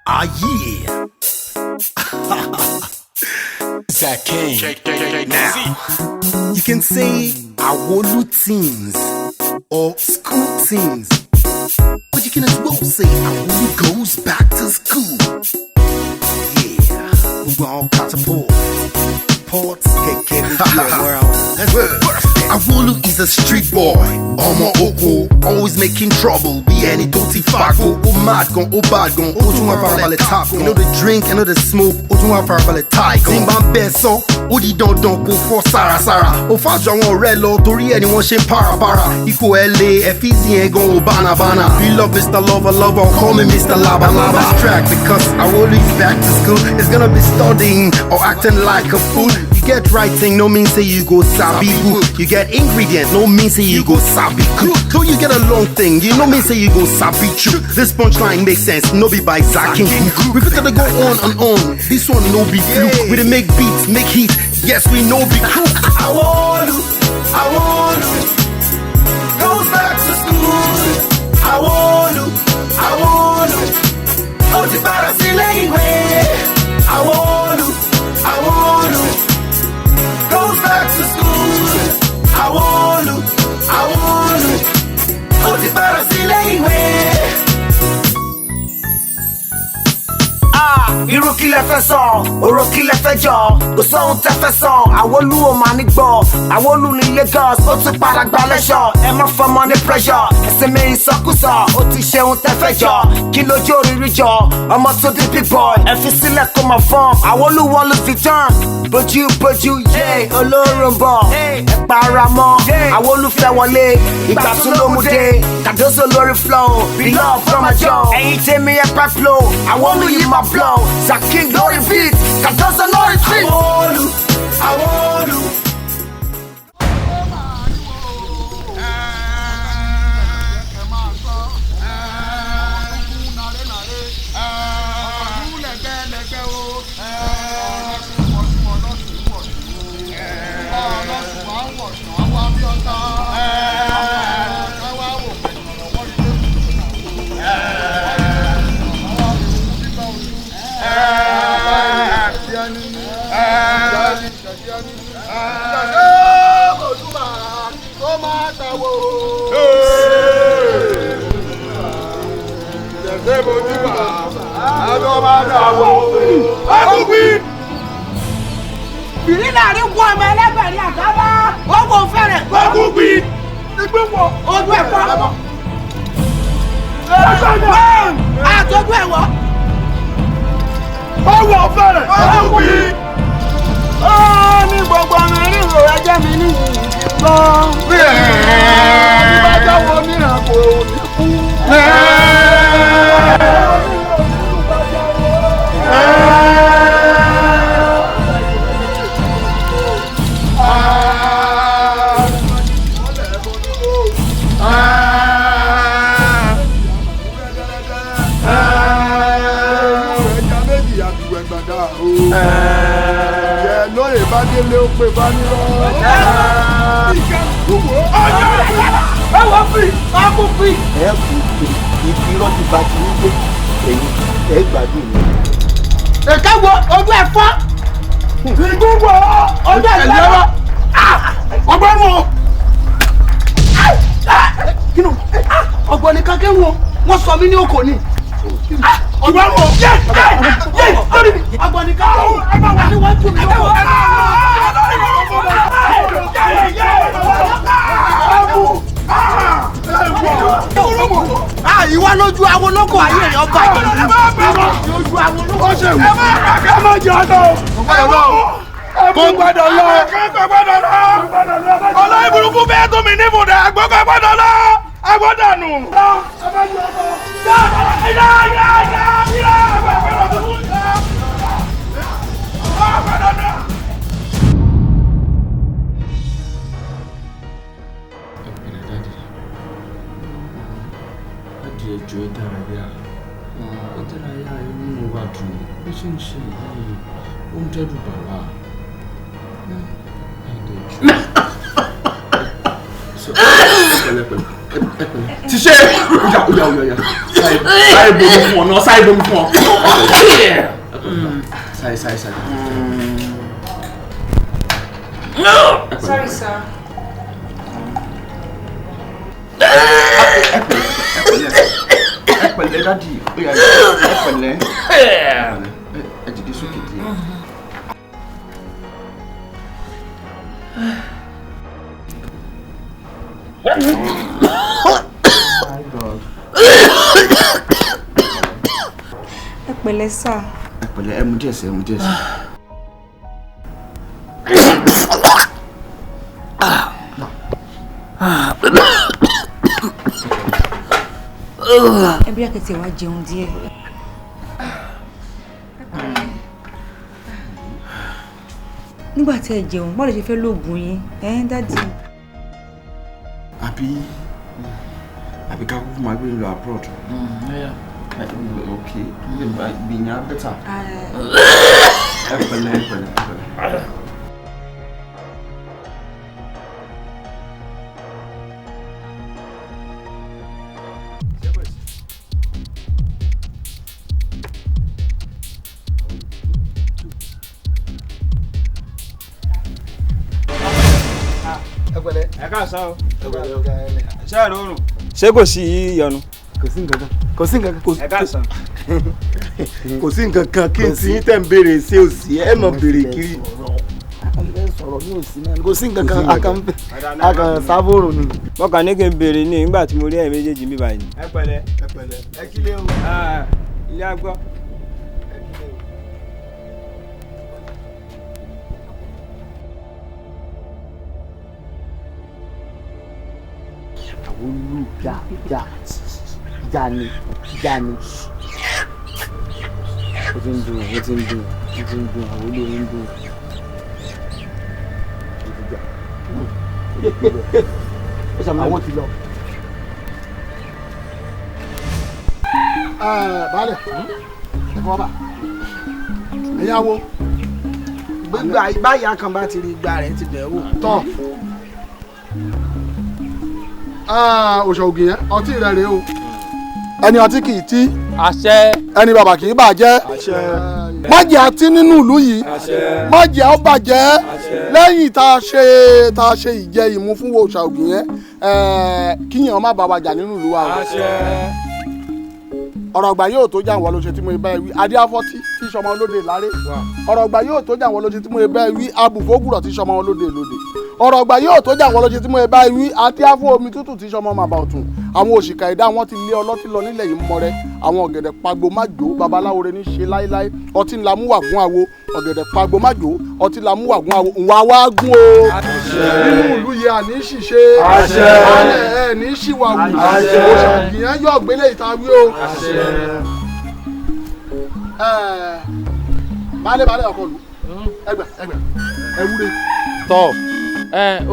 Ah, yeah. That king. Now, you can say Awolu teens or school teens, but you can as well say Awolu goes back to school. Yeah, we all catapult. Ports, get Awolu is a street boy. Oko, always making trouble. Be any dirty fago. Mad gon, bad gon. Ojuma parabale tap. You know the drink, you know the smoke. Ojuma parabale tie. Zimban beso. Odi don go for Sarah. O fa jawon re lo tori anyone she para. Iko LA, Ephesian gon bana. We love Mr. Lover. Call me Mr. Laba. This track because Awolu is back to school. It's gonna be studying or acting like a fool. You get writing, no mean say you go sabi good. You get ingredient, no mean say you go sabi cook. So you get a long thing, you know mean say you go sabi true. This punchline makes sense, no be by zacking. We could go on and on. This one no be fluke. We dey make beats, make heat. Yes, we know be crook. Awolu goes back to school. Awolu ó ti padà sílé ìwé. Awolu goes back to school. Awolu ó ti padà sílé ìwé. Irú kí lẹ fẹ́ sọ, òrò kí lẹ fẹ́ jọ, kò sóhun tẹ fẹ́ sọ, Awolu ò máa ní gbọ́, Awolu ní Lagos, ó ti padà gba lẹ́ṣọ̀, ẹ má fọmọ ní pressure, ẹsẹ̀ mi ìsọkúsọ, ó ti ṣe ohun tẹ fẹ́ jọ, kí lójú òrìrì jọ, ọmọ tó di big boy, ẹ fi sílẹ̀ kó máa fọ́n, Awolu wọ́n ló fi tán, bójú, yé, olóró ń bọ̀, ẹ para mọ́, Awolu fẹ́ wọlé, ìgbà tún ló mú dé, Kàdóso lórí flow, be love from a job, ẹ̀yin tèmi ẹ pẹ́ flow, Awolu yìí máa blow. Zaking glory beat, Kàdóso lórí street. Awolu. Bìrì láàrin kú ọmọ ẹlẹ́gbẹ̀rin àgábá, ó kò fẹ́rẹ̀. Gbàgbọ́gbì nígbè wọ̀. Ojú ẹ̀fọ́. Àtọ́jú ẹ̀wọ̀. Ọwọ́ fẹ́rẹ̀. Gbàgbọ́gbì. Ó ní gbogbo ọmọ ìrìnrò ẹjẹ́ mi ní ìgbọ́. Bí bá jáwọ́ mìíràn kò ní kú. Lóye bá délé ó pè bá nírọ́. Ẹ wọ́n fi, ọkù fi. Ẹ kù pé ibi irọ́ ti bá ti wípé ẹ̀yin ẹ gbádùn mi. Èké wo ojú ẹ̀ fọ́. Ìgbú wo ojú ẹ̀ lọ́wọ́. Ọgbọ́n wo. Kínú ọgbọ́n ní kankérù o, wọ́n sọ mí ní okò ni. Ọgbọ́n wo. Lórí mi. Ọgbọ́n ní kankérù. Ẹ bá wà níwájú mi. Ìwọ lójú àwọn olóko ayé rẹ̀ ọba ìlú. Lójú àwọn olóko. Ó ṣe wù. Ẹ má jẹ́ ọ̀dọ́. Kò gbọ́dọ̀ lọ. Ọlọ́yin burúkú bẹ́ẹ̀ tó mi ní ibùdó àgbọ̀kọ̀ gbọ́dọ̀ lọ. Agbọ́dọ̀nù. Ẹjọ́ ìdárayá inú wa dùn ó sì ń ṣe yìí ó ń dẹ́rù bàbá ti ṣe oya sáyé bomi fún ọ náà sáyé bomi fún ọ. Sáyé. Sorry, sir. Ẹ pẹ̀lẹ́ dádì oya ẹ pẹ̀lẹ́ ẹ dìde sókè díẹ̀. Ẹ pẹ̀lẹ́ sà. Ẹ pẹ̀lẹ́ ẹ mú díẹ̀ sí. Ẹ bí akẹ́tẹ̀ wá jẹun díẹ̀. Nígbà tí ẹ jẹun, báwo lè ṣe fẹ́ lóògùn yín? Dádì. Àbí ká kúkú máa gbé lọ abroad. Okay, gbìyànjú better. Ẹ pẹ̀lẹ́. Ẹ káàsán o. Ṣé ẹ lóorùn? Ṣé kò sí ìyọnu? Kò sí nǹkan kan. Ẹ káàsán. Kò sí nǹkan kan kí n tí yín tẹ̀ ń béèrè ṣé ò sí ẹ mọ̀ béèrè kiri. Sọ̀rọ̀ ní òsì náà kò sí nǹkan kan akàn sábòrò ni. Mọ́kàn ní kí n béèrè ní nígbà tí mo rí ẹ̀yin méjèèjì mi báyìí. Ẹ pẹ̀lẹ́. Ẹ kílé o. Ilé agbọ́. Awolu jani. Ó ti ń dùn Awolu ń dùn. Àwọn ti lọ. Baálẹ̀ ẹ̀fọ́ bá ẹ̀yàwó báyà kan bá ti rí igba rẹ̀ ti bẹ̀ wò. tọ́ òṣà ògì yẹn ọtí rẹ̀ rèé o ẹni ọtí kì í tí Àṣẹ. ẹni bàbá kì í bàjẹ́ má jẹ́ àti nínú ìlú yìí má jẹ́ ó bàjẹ́ lẹ́yìn tá a ṣe ìjẹ ìmú fún òṣà ògì yẹn kíyàn má bàbá jà nínú ìlú wa o. ọ̀rọ̀ ọ̀gbà yóò tó jà wọ́n ló ṣe tí mo bá ẹ wí adéáfọ́tí tí sọmọ olóde láre ọ̀rọ̀ ọ̀gbà yóò tó jà wọ́n ló ṣe tí mo bá ẹ wí abùfógùrọ̀ tí sọmọ olóde lóde ọ̀rọ̀ ọ̀gbà yóò tó jà wọ́n ló ṣe tí mo bá ẹ wí àtíáfó omi tútù tí sọmọ màbà ọ̀tún àwọn òṣìkà ẹ̀dá wọn ti lé ọlọ́tí lọ nílẹ̀ yìí mọ́rẹ́ àwọn ọ̀gẹ̀dẹ̀ pagbo májò babaláwo rẹ ní ṣe láéláé ọtí ńlá mú wà gún àwo ọ̀gẹ̀dẹ̀ pagbo májò ọtí ńlá mú wà gún àwo ńwá wá gún o. nínú ìlú yìí àní ṣìṣe ẹ̀ ní ṣìwàwù òṣèlú yẹn yọ̀ gbélé ìtawí o. Baálẹ̀ ọkọ lu ẹgbẹ ewúre. Tọ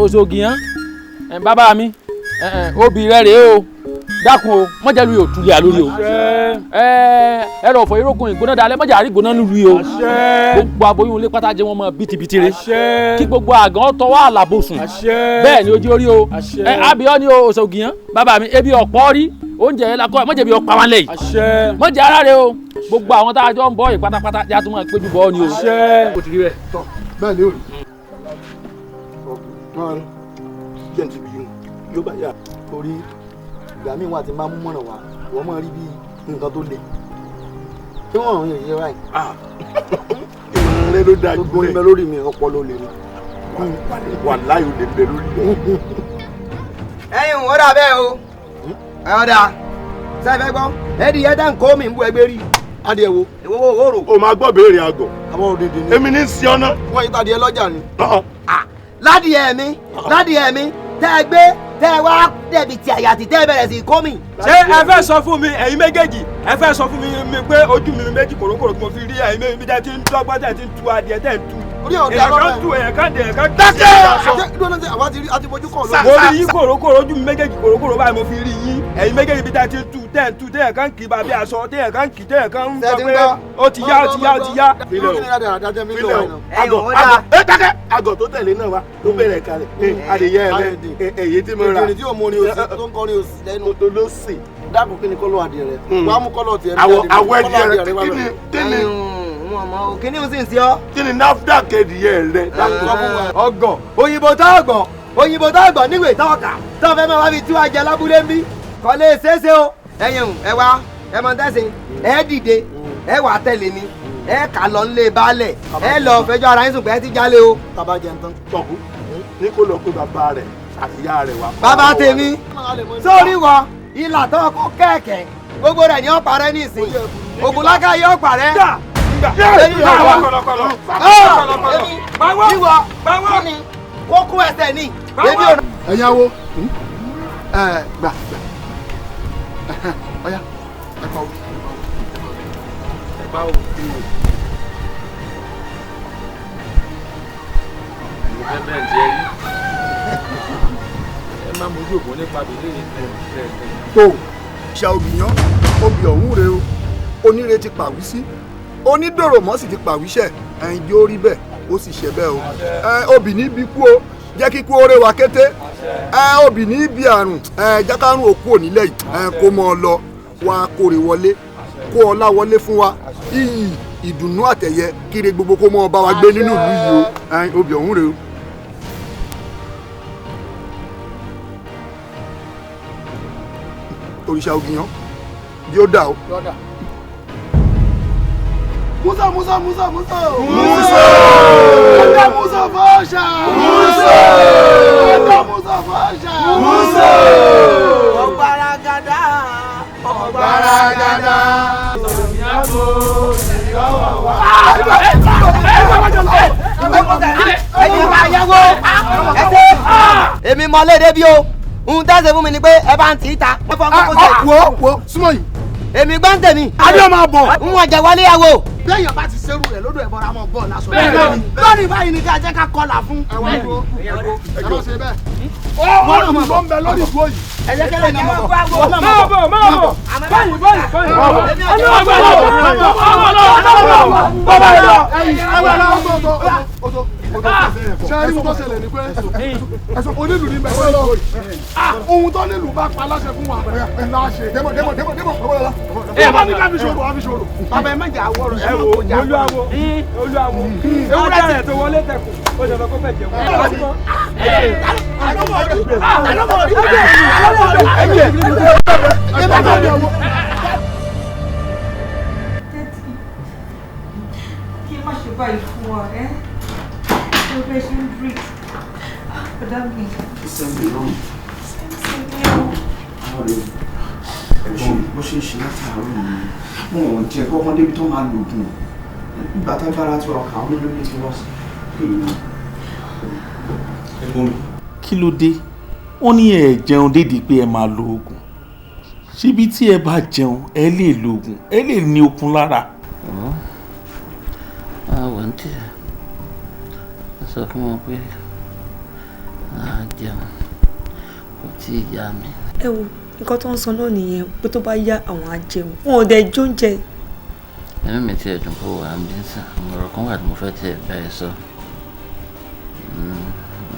Òṣògìyàn bàbá mi obì rẹ rèé o dákun o mọ̀jẹ̀ lu yóò tulẹ̀ àlórí o ẹ̀rọ ọ̀fọ̀ irókun ìgbóná dalẹ̀ mọ̀jẹ̀ àrí ìgbóná lu yìí o gbogbo aboyún ilé pátá jẹ́ wọn mọ bìtìbìtì rẹ kí gbogbo àgàn tọwọ́ àlàbòsùn bẹ́ẹ̀ ni ojú orí o àbíọ́ ni o Òṣògìyàn bàbá mi ebi ọ̀pọ̀ rí oúnjẹ yẹn lakọ mọ̀jẹ̀ bí ọ̀pá wọn lẹ́yìn mọ̀jẹ̀ ara rẹ o gbogbo àwọn tá a jọ ń bọ̀ yìí pátápátá yà tún máa péjú bọ́ ni o. o ti rí bẹ́ẹ̀ tọ́ bẹ́ẹ̀ ni o rí. jẹ́ ti bí yóò bá yà torí ìgbà míì wà tí máa mú mọ̀nà wá wọ́n máa rí bí nǹkan tó le tí wọ́n rìn yẹn báyìí. ìrìn ló dáa jù bẹ́ẹ̀ gbogbo lórí mi ọpọlọ lè rí wà láyò lè bẹ lórí rẹ̀. ẹ̀yin ò dà bẹ́ẹ̀ o ọ̀dà sẹ́fẹ̀ gbọ́ ẹ̀dì yẹn dá nǹkan mi ń bú ẹgbẹ́ rí adìẹ wo ìwọ́wọ́ òórò. o máa gbọ́ béèrè àgọ̀. àbọ̀ òdìdí ni. èmi ní sí ọ́nà. wọ́n yí tadìẹ lọ́jà ni. ládìẹ mi tẹ́ ẹ gbé tẹ́ ẹ wá dẹ̀bi tí àyàtì tẹ́ ẹ bẹ̀rẹ̀ sí kó mi. ṣé ẹ fẹ́ sọ fún mi ẹ̀yin méjèèjì ẹ fẹ́ sọ fún mi pé ojú mi méjì kòrókòrò tí mo fi rí ẹ̀yin méjì tẹ́ ti ń dọ́gbọ́n tẹ́ ti ń tu adìẹ tẹ́ ń tu orí ọ̀dà lọ́rọ̀ èèyàn kan tú èèyàn kan dé èèyàn kan dákẹ́ ìdúró náà àwa ti rí àti fojú kàn lórí. mo rí yín kòrókòrò ojú mi méjèèjì kòrókòrò báyìí mo fi rí yín ẹ̀yin méjèèjì bí tá a ti tú téèyàn kan kì í bàbí aṣọ téèyàn kan kì í téèyàn kan ń sọ pé ó ti yá ó ti yá ó ti yá. àgọ̀ tó tẹ̀lé náà wá ló bẹ̀rẹ̀ kalẹ̀ adìyẹ rẹ èyí tí mo rà èyí tí mo ní òsì tó ń kọrin òsì lẹ́nu tó ló sè dákun kí ni kọ́lọ́ adìyẹ rẹ wàá mú kọ́lọ́ tiẹ̀ àwọ̀ ẹ̀dìyẹ rẹ kí ni kíní o sì ń ṣe ọ́. kí ni NAFDAC ẹ̀dìyẹ rẹ. ọgàn òyìnbó tó ọgbọ̀n òyìnbó tó ọgbọ̀n níwèé tó ọkà tó fẹ́ máa wá fi tú ajẹ lábúlé ń bí kò lè ṣeéṣe o. ẹ̀yin ẹ wá ẹ mọ tẹ́sí ẹ dìde ẹ wà tẹ̀lé mi ẹ kà lọ nílé baálẹ̀ ẹ lọ fẹjọ́ ara yín sùn pé ẹ ti jálé o. bàbá jẹun tán. tọ̀kú ní kó lọ pé bàbá rẹ̀ àti ìyá rẹ̀ wà. bàbá tèmi sórí wọ ìlà tó kó kẹ̀kẹ́ gbogbo rẹ̀ ni ó parẹ́ nísìn ògùnlákà yóò parẹ́. ìwọ kíni kókó ẹsẹ̀ ni. ẹ̀yin awo gbà ọ̀ya ẹ pa òkè. ẹ má mójú ògùn nípa bìlẹ̀ tó ṣa òbíyàn obì ọ̀hún rèé o onírè ti pàwí sí onídòrò mọ́ sì ti pàwíṣẹ́ ẹ̀yìn yóò rí bẹ́ẹ̀ ó sì ṣe bẹ́ẹ̀ o obì ní ibi kú o jẹ́ kí kú oore wa kété obì ní ibi àrùn jákàrún òkú onílẹ̀ yìí kó mọ́ ọ lọ wá kórè wọlé kó ọlá wọlé fún wa iyì ìdùnnú àtẹ̀yẹ kiri gbogbo kó mọ́ ọ bá wa gbé nínú ìlú yìí o obì ọ̀hún rèé o. òrìṣà ògìyàn yóò dà o. Musa. Ada Musa Fasha. Ada Musa Fasha. Ọ̀gbaragada. Èmi mọ léde bí o ohun tẹ́ ṣe fún mi ni pé ẹ bá ń tì í ta. wo súnmọ́ yìí. èmi gbọ́n tèmi. adé máa bọ̀. ń wọ̀n jẹ wọlé yàwó. béèyàn bá ti ṣerú rẹ̀ lódò ẹ̀bọ̀ra mọ̀ bọ́ọ̀ lásán. lónìí báyìí ni ká jẹ́ ká kọlà fún. ẹ má ṣe bẹ́ẹ̀. wọ́n mọ̀ bọ́ ń bẹ lórí ìdúró yìí. ẹ jẹ́ kẹ́lẹ́ ní mọ̀ bọ̀. máa bọ̀. báyìí. sẹ́ẹ̀rì tó ṣẹlẹ̀ ní pé ẹ̀sùn onílù ní bẹ̀rẹ̀ lọ́wọ́ ohun tó nílù bá pa láṣẹ fún wa ńlá ṣe dẹ́mọ̀ ẹ bá ní ká fi ṣòro àfi ṣòro. bàbá ẹ má jà àwọ̀rọ̀ ẹ wo olúwawo ewúrẹ́ rẹ̀ tó wọlé tẹ̀kùn ó ṣe fẹ́ kó fẹ́ jẹun. kí má ṣe báyìí fún wa ẹ́ ṣé o fẹ́ ṣe ń break ọ̀dà mi. ẹ̀gbọ́n bó ṣe ń ṣe látàárọ̀ ni wọn ò jẹ́ kó wọ́n débi tó máa lògùn ìgbà tá bára tí ọkà wọn lórí ti wọ́n sí. ẹ̀gbọ́n mi. kí ló dé ó ní ẹ jẹun dédìí pé ẹ máa lo oògùn síbi tí ẹ bá jẹun ẹ lè lo oògùn ẹ lè ní okun lára. àwọn tí a sọ fún wọn pé a jẹun kò tí ì yá mi. ẹ wo nǹkan tó ń sọ náà nìyẹn pé tó bá yá àwọn ajẹun wọn ò dẹ̀ jóúnjẹ. ẹnu mi ti ẹ̀dùn kó wà ń bí sàn ọ̀rọ̀ kan wà tí mo fẹ́ tiẹ̀ bẹ́ẹ̀ sọ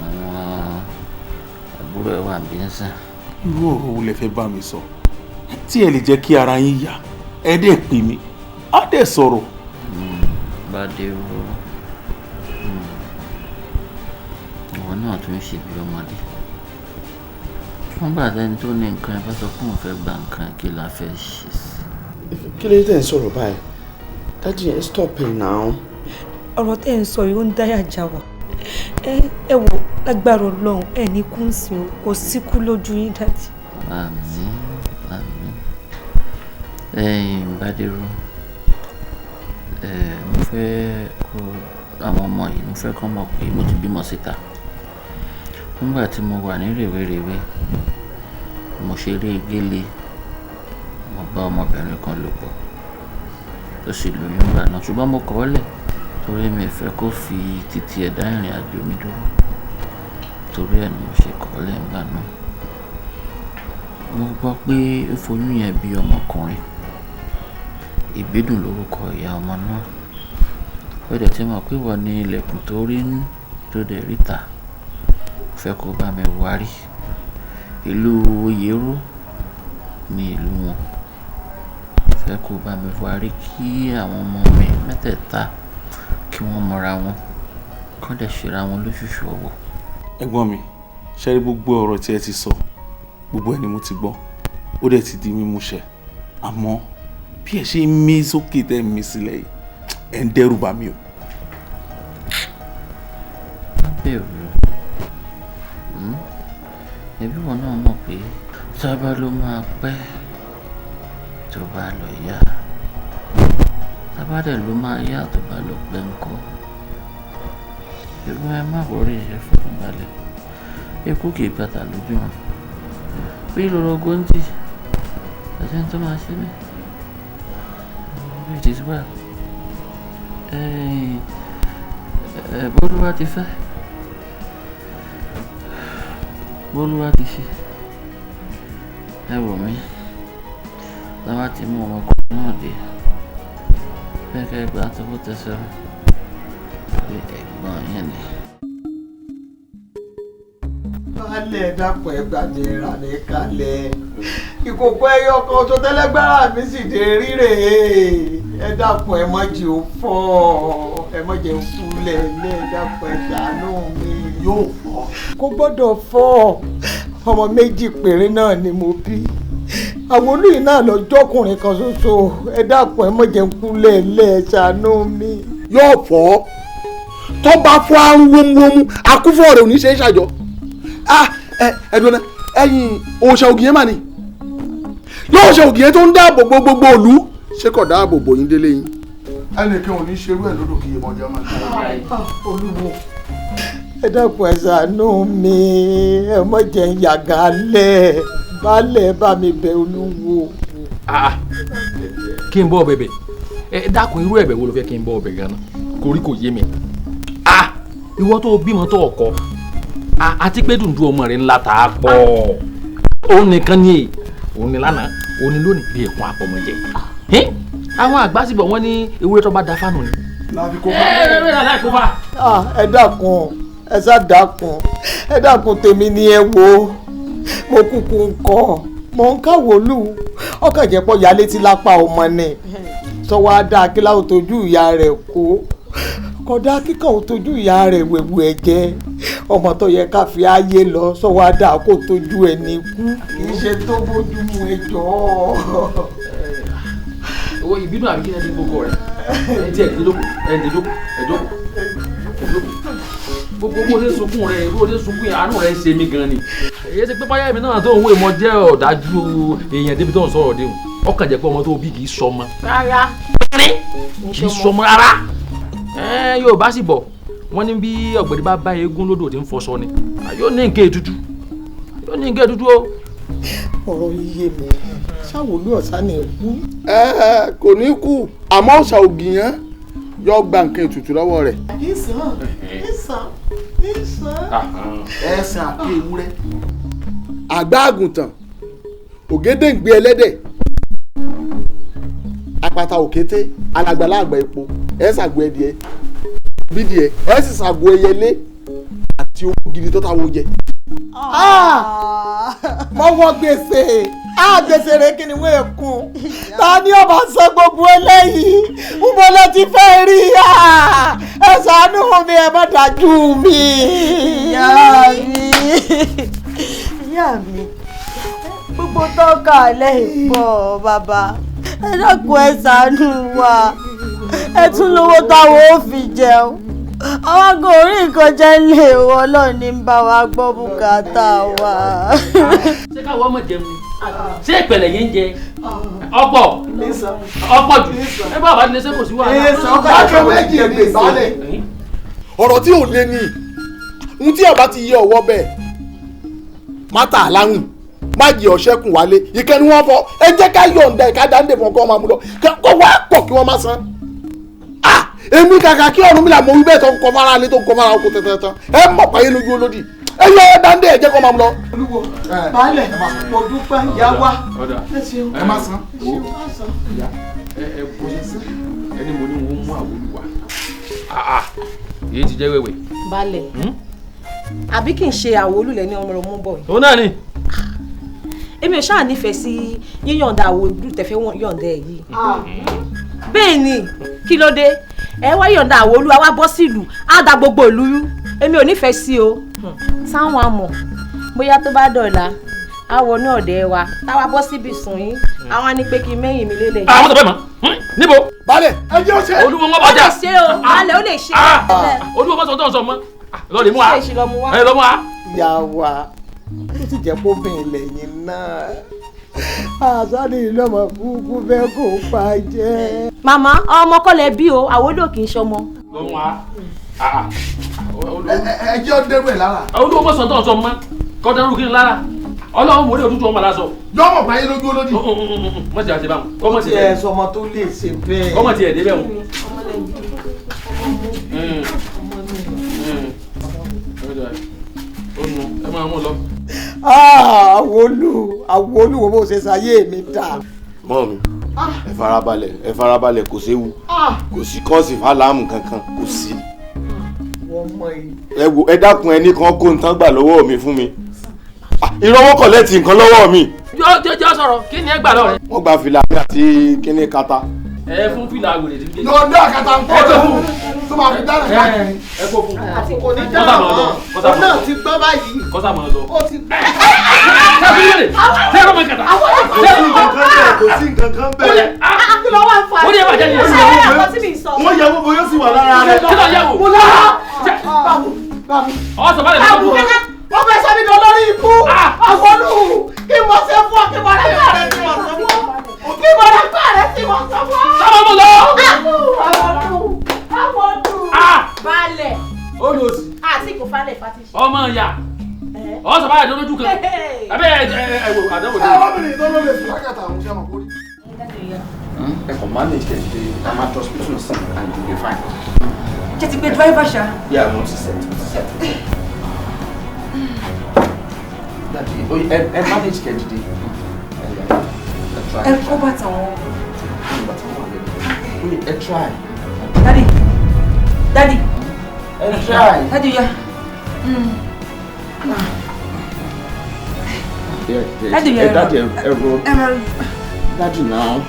àwọn àbúrò ẹ̀ wà ń bí sàn. irú ọ̀rọ̀ wo lẹ fẹ́ bá mi sọ tí ẹ lè jẹ́ kí ara yín yá ẹ dẹ̀ pè mí á dẹ̀ sọ̀rọ̀. bá dé ro ìwọ náà tún ṣe bí ọmọdé wọ́n gbà tẹ́ni tó ní nǹkan ẹ bá sọ fún òun fẹ́ gba nǹkan kí la fẹ́ ṣe sí. kí ló dé tẹ̀ ń sọ̀rọ̀ báyìí dájú ẹ stop ẹ̀ náà. ọ̀rọ̀ tẹ́ ẹ̀ ń sọ yìí ó ń dáyà já wa ẹ wò lágbára Ọlọ́run ẹ ní kú sí o kò síkú lójú yín dájú. àmín ẹ̀yin Bádéró mo fẹ́ kó àwọn ọmọ yìí mo fẹ́ kọ́ mọ̀ pé mo ti bímọ síta nígbà tí mo wà ní rèwerèwe mo ṣeré gélé mo bá ọmọbìnrin kan lò pọ̀ tó sì lóyún gbà náà ṣùgbọ́n mo kọ̀ ọ́ lẹ̀ torí mi fẹ́ kó fi títí ẹ̀dá ìrìn àjò mi dúró, torí ẹ̀ ni mo ṣe kọ́ lẹ́ǹgbà náà. Mo gbọ́ pé ó foyún yẹn bí ọmọkùnrin, ìbídùn lórúkọ ìyá ọmọ náà. Ó dẹ̀ ti mọ̀ pé wọ́n ní ilẹ̀kùn tó rí nú tó dẹ̀ ríta, fẹ́ kó bá mi wárí. Ìlú Oyèrò ní ìlú wọn, fẹ́ kó bá mi wárí kí àwọn ọmọ mi mẹ́tẹ̀ẹ̀ta kí wọ́n mọra wọn, kán dẹ̀ ṣera wọn lóṣooṣù ọwọ́. Ẹ̀gbọ́n mi, ṣe rí gbogbo ọ̀rọ̀ tí ẹ ti sọ, gbogbo ẹni mo ti gbọ́, ó dẹ̀ ti di mímú ṣẹ. Àmọ́ bí ẹ ṣe ń mí sókè tẹ́ ń mí sílẹ̀ yìí, ẹ ń dẹ́rù bà mí o. Bẹ́ẹ̀rù, ẹbí wọn náà mọ̀ pé sábà ló máa pẹ́ tó bá lọ yá, sábà dẹ̀ ló máa yá tó bá lọ pẹ́ ńkọ́. Ẹ̀gbọ́n ẹ má wọrí ẹ fọkàn balẹ̀, ikú kì í bàtà lójú wọn. Bí lọ́rọ̀gọ́ ń tì, ẹ̀sẹ̀ tó máa ṣe mí. It is well. Bólúwa ti fẹ́, Bólúwa ti ṣe. Ẹ wò mí, láwa ti mú ọmọkùnrin náà dé. Fẹ́kẹ́ gba tọwọ́ tẹsẹ̀ rẹ̀ pé ẹ̀gbọ́n yẹn ni. Baálẹ̀ dàpọ̀ ẹgbà mi rà ní kalẹ̀. Ìkòkò ẹyọ kan tó tẹ́lẹ́gbára mi sì dé rírè. Ẹ dàpọ̀ ẹ má jẹ́ ó fọ́, ẹ má jẹ́ ó fúlẹ̀ lẹ́ ẹ dàpọ̀ ẹ ṣàánú mi. Yóò fọ́. Kò gbọ́dọ̀ fọ́. Ọmọ méjì péré náà ni mo bí. Àwòlú yìí náà lọ́jọ́kùnrin kan ṣoṣo. Ẹ dàpọ̀ ẹ má jẹ́ ó fúlẹ̀ lẹ́ ẹ ṣàánú mi. Yóò fọ́. Tó bá fọ́ àrùn wómúwómú, akúfọ̀ rẹ̀ ò ní ṣe é ṣàjọ. Ẹ̀dùn náà ẹ̀yin òòṣà ògìyẹn mà ní. Yóò ṣe ògìyẹn tó ń dáàbò bo gbogbo ìlú. Ṣé kò dáàbò bò yín délé yín? Ẹnìkan ò ní ṣerú ẹ̀ lódò kí ìmọ̀ jẹ́ máa ń tẹ̀lé. Olúwo, ẹ dákun ẹ ṣàánú mi, ẹ má jẹ́ ń yàgà lẹ̀, baálẹ̀ bá mi bẹ̀ Olúwo. Kí n bọ́ bẹ̀bẹ̀, ẹ dákun irú ẹ̀bẹ̀ wo ló fẹ́ kí n bọ́ ọbẹ̀ gan-an? Korí kò yé mi. Ìwọ tó bímọ tó ọkọ, àti pé dùndú ọmọ rẹ ńlá tá a pọ̀, òun nìkan ni èyí, òun ni lánàá, òun ni lónìí bí ẹ̀kún àpọ̀mọ̀jẹ. Àwọn àgbà sì bọ̀ wọ́n ní ewúrẹ́ tó bá da fánù ni. Láfi kó bá. Ẹ dákun, ẹ sá dákun, ẹ dákun tèmi ni ẹ wò, mo kúkú ń kọ́, mo ń káwòlù, ọkàn jẹ́ pọ̀ yá létí lápá ọmọ ni, sọ wá dá kílá ò tójú ìyá rẹ̀ kó, kódà kíkà ò tójú ìyá rẹ̀ wẹ̀wù ẹ̀jẹ̀, ọmọ tó yẹ ká fi ayé lọ sọ wá dá kó tójú ẹ̀ ní kú, kì í ṣe tó bójú mu ẹjọ́. Owó ìbínú àbí kí ni ẹ ti gbogbo rẹ̀? Ẹ ti ẹ̀dínlógún, ẹ̀dínlógún. Gbogbo bó ṣe sunkún rẹ̀, bó ṣe sunkún yẹn, àánú rẹ̀ ń ṣe mí gan ni. Èyí ti pé báyà mi náà tó ń wé mọ jẹ́ ọ̀dájú èèyàn débi tó ń sọ̀rọ̀ déhùn. Ọkàn jẹ́ pé ọmọ tó bí kì í sọmọ. Rárá. Kì í sọmọ rárá. Yorùbá sì bọ̀, wọ́n ní bí ọ̀gbẹ̀rì bá bá eégún lódò tí ń fọṣọ ni. Yóò ní nǹkan ètùtù. Yóò ní nǹkan ètùtù o. Ọ̀rọ̀ yíyé mi, ṣáwòlú ọ̀sán ni kú. Kò ní kú, àmọ́ òòṣà ògìyẹn yóò gba nǹkan ètùtù lọ́wọ́ rẹ̀. Ẹ̀sìn àti ewúrẹ́. Àgbá àgùntàn, ògédèǹgbé ẹlẹ́dẹ̀, apata òkété, alàgbàlá àgbà epo, ẹ̀ ṣàgbó ẹdìẹ, bídìẹ, ẹ̀ sì ṣàgbó ẹyẹlé àti owó gidi tó táwọn jẹ. Mo wọ gbèsè, gbèsè rẹ̀ kí ni wọ́n èkún, ta ni ọba san gbogbo eléyìí, mo lọ ti fẹ́ rí, ẹ ṣàánú mi, ẹ má dájú mi. Ìyá mi, gbogbo tọ́ka lẹ́yìn pọ̀ bàbá, ẹ dákun ẹ ṣàánú wa, ẹ tún lówó táwọn ò fi jẹun. Àwọn àgọ́ orí nǹkan jẹ́ lè wọ́ Ọlọ́run ní bá wa gbọ́ bùkátà wa. Ṣé káwọ́ ọmọ jẹun ni? Ṣé ìpẹ̀lẹ̀ yẹn ń jẹ? Ọ̀pọ̀ jù. Ẹ bá àbájáde ṣe kò sí wàhálà. Ọ̀rọ̀ tí ò lé ní ohun tí ọba ti yẹ ọwọ́ bẹ́ẹ̀ má tà á láwìn, má jẹ ọ̀ṣẹ́kùn wálé, ìkànnì wọn fọ, ẹ jẹ́ ká yọ̀ǹda ẹ̀ka dáńdé fún ọkọ ọmọ àmúlọ kó wá pọ̀ kí wọ́n má san. èmi kàkà kí ọ̀run mi là mọ wí bẹ́ẹ̀ tó ń kọ fara lé tó ń kọ fara oko tẹ̀tẹ̀tẹ̀ ẹ mọ̀ pàyé lójú olódì ẹ yọ ẹ dáńdé ẹ jẹ́ kó máa lọ. olúwo baálẹ̀ mo dúpẹ́ ìyá wa ẹ má san ìyá ẹ bó ṣe sí ẹni mo ní wọn mú Awolu wá. èyí ti jẹ́ wẹ́wẹ́. baálẹ̀ àbí kì í ṣe Awolu lẹ́ni ọmọ ọmọ bọ̀ yìí. òun náà ni. èmi ò ṣáà nífẹ̀ẹ́ sí yíyọ̀ǹda Awolu tẹ̀fẹ́ yọ̀ǹda ẹ̀ yìí. bẹ́ẹ̀ ni kí ló dé ẹ wá yọ̀ǹda Awolu àwa bọ́ sílùú á da gbogbo ìlú rú èmi ò nífẹ̀ẹ́ sí o. sáwọn àmọ̀ bóyá tó bá dọ̀la á wọ ní ọ̀dẹ̀ wa táwa bọ́ síbi sùn yín àwọn á ní pé kí n mẹ́yìn mi lélẹ̀. àwọn tó bẹ́ẹ̀ mọ́ níbo. baálẹ̀ ẹ jẹ́ ó ṣe. olúwo wọn bọ́jà. ó lè ṣe o baálẹ̀ ó lè ṣe. olúwo wọn sọ tó ń sọ mọ́ lọ́ọ̀lì mú wa. ṣe ìṣìlọ mu wa. ẹ lọ mú wa. ìyá wa ó ti jẹ́ pópin lẹ́yìn náà àṣàlẹ̀ ìlú ọmọ kúkú fẹ́ kó pa jẹ́. màmá ọmọ kọ́lẹ̀ bí o Awolu kì í ṣọmọ. lọ mú wa. ẹ jẹ́ ó dẹ́rù ẹ̀ lára. olúwo wọn sọ tó ń sọ mọ́ kọ́dọ̀rù kí n lára ọlọ́run mòrí òtútù ọmọ lásọ. yọmọ pàyé lójú olódì. mọ̀ ti àti báwọn kọ́mọ̀ ti ẹ̀ sọmọ tó lè ṣe bẹ́ẹ̀. kọ́mọ̀ ti ẹ̀ débẹ̀ wọn. ẹ máa mú lọ. Awolu wo bó ṣe ṣayé mi dà. mọ́ mi ẹ farabalẹ̀ kò séwu kò sí kọ́ọ̀sì fálámù kankan kò sí. ẹ wo ẹ dákun ẹni kan kó nǹkan gbà lọ́wọ́ mi fún mi ìrọwọ́ kọ̀lẹ́tì nǹkan lọ́wọ́ mi. jọ́ sọ̀rọ̀ kí ni ẹ gbà lọ́rẹ̀. wọ́n gba fìlà àti kíní kata. ẹ fún fìlà àgùrè tí. lọ́dọ̀ àkàtà ń kọ́ ọ́ fún tó máa fi dáná káàkiri. ẹ kó fún. àti kò ní dáná mọ́ òun náà ti gbọ́ báyìí. kọ́sà máa lọ. ó ti gbọ́. ṣé ẹ bá máa kàtà. kò sí nǹkan kan bẹ́ẹ̀. kí ló wà ń fa. ó ní ẹ bàjẹ́ ni. ṣé ẹ yà tí mi sọ. wọ́n yẹ gbogbo yóò sì wà lára rẹ̀. kí ló yẹ wò. mo lọ. ọ sọ báyìí lọ́wọ́. wọ́n fẹ́ sọ mi lọ lórí ikú. Awolu kí mo ṣe fún ọ kí mo rẹ̀ gbà rẹ̀ tí mo sọ fún ọ kí mo rẹ̀ gbà rẹ̀ tí mo sọ fún ọ. sábà mo lọ. Awolu balẹ̀. olùsí. àti kò falẹ̀ fati. ọmọ ìyá ọ sọ báyìí lójú kan abẹ́ ẹ wò àdánwò dé. ọmọbìnrin tó ló lè fi lákàtà àwọn ṣẹ́ mọ̀ kórì. ẹ kò manage kẹ́ ṣe a máa trust people sí and you be fine. Ṣé ti gbé driver ṣá? Yeah, mo ti set. Daddy, ẹ manage kẹ́ dìde. Ẹ kó bàtà wọn. Ẹ try. Daddy. Ẹ try. Daddy ya. Daddy ya. Daddy, Daddy now.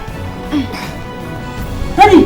Daddy.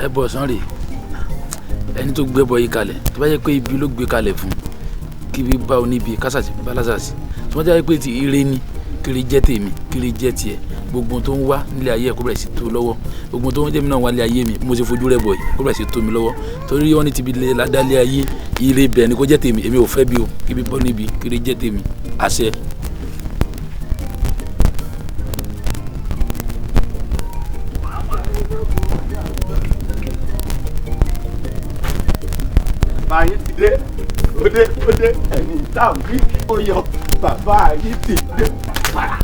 ẹ bọ̀ sánrè ẹni tó gbé bọ yìí kalẹ̀ tó bá yẹ pé ibi ló gbé kalẹ̀ fún kí ibi bá oníbi kásàsì bá lásàsì tó bá jẹ́ pé ti ire ni kiri jẹ́ tèmi kiri jẹ́ tiẹ̀ gbogbo tó ń wá nílé ayé ẹ̀ kó bẹ̀rẹ̀ sí tó lọ́wọ́ gbogbo tó ń jẹ́ mi náà wá nílé ayé mi mo ṣe fojú rẹ̀ bọ̀ yìí kó bẹ̀rẹ̀ sí tó mi lọ́wọ́ torí wọ́n ní ti bi ládàlẹ́ ayé ire bẹ̀ ni kó jẹ́ tèmi èmi ò fẹ́ bí o kí ibi bọ́ níbi kiri jẹ́ tèmi àṣẹ. bàbá yín ti dé òde ẹni tàbí ó yọ bàbá yín ti dé para.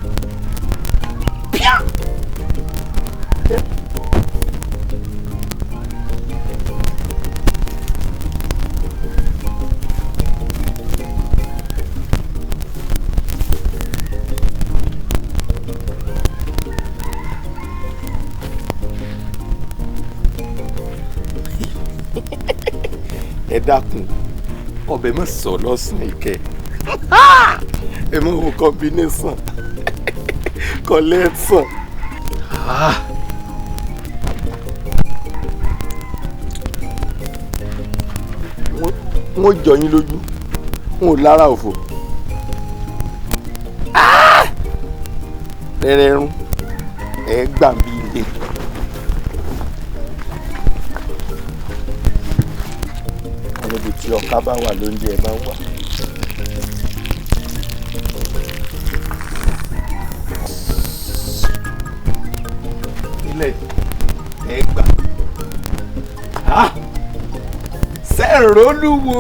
ẹ dákun ọbẹ̀ mọ̀ sọ lọ́sàn-án ìkẹ́ ẹ mọ̀ wò combination collection. wọ́n jọ yín lójú wọn ò lára òfò. rẹ́rẹ́rún ẹ̀ gbà bí ilé. níbi tí ọkà bá wà lóúnjẹ ẹ máa ń wà. ilé ẹ̀ gbà. Sẹ́rọ̀lúwo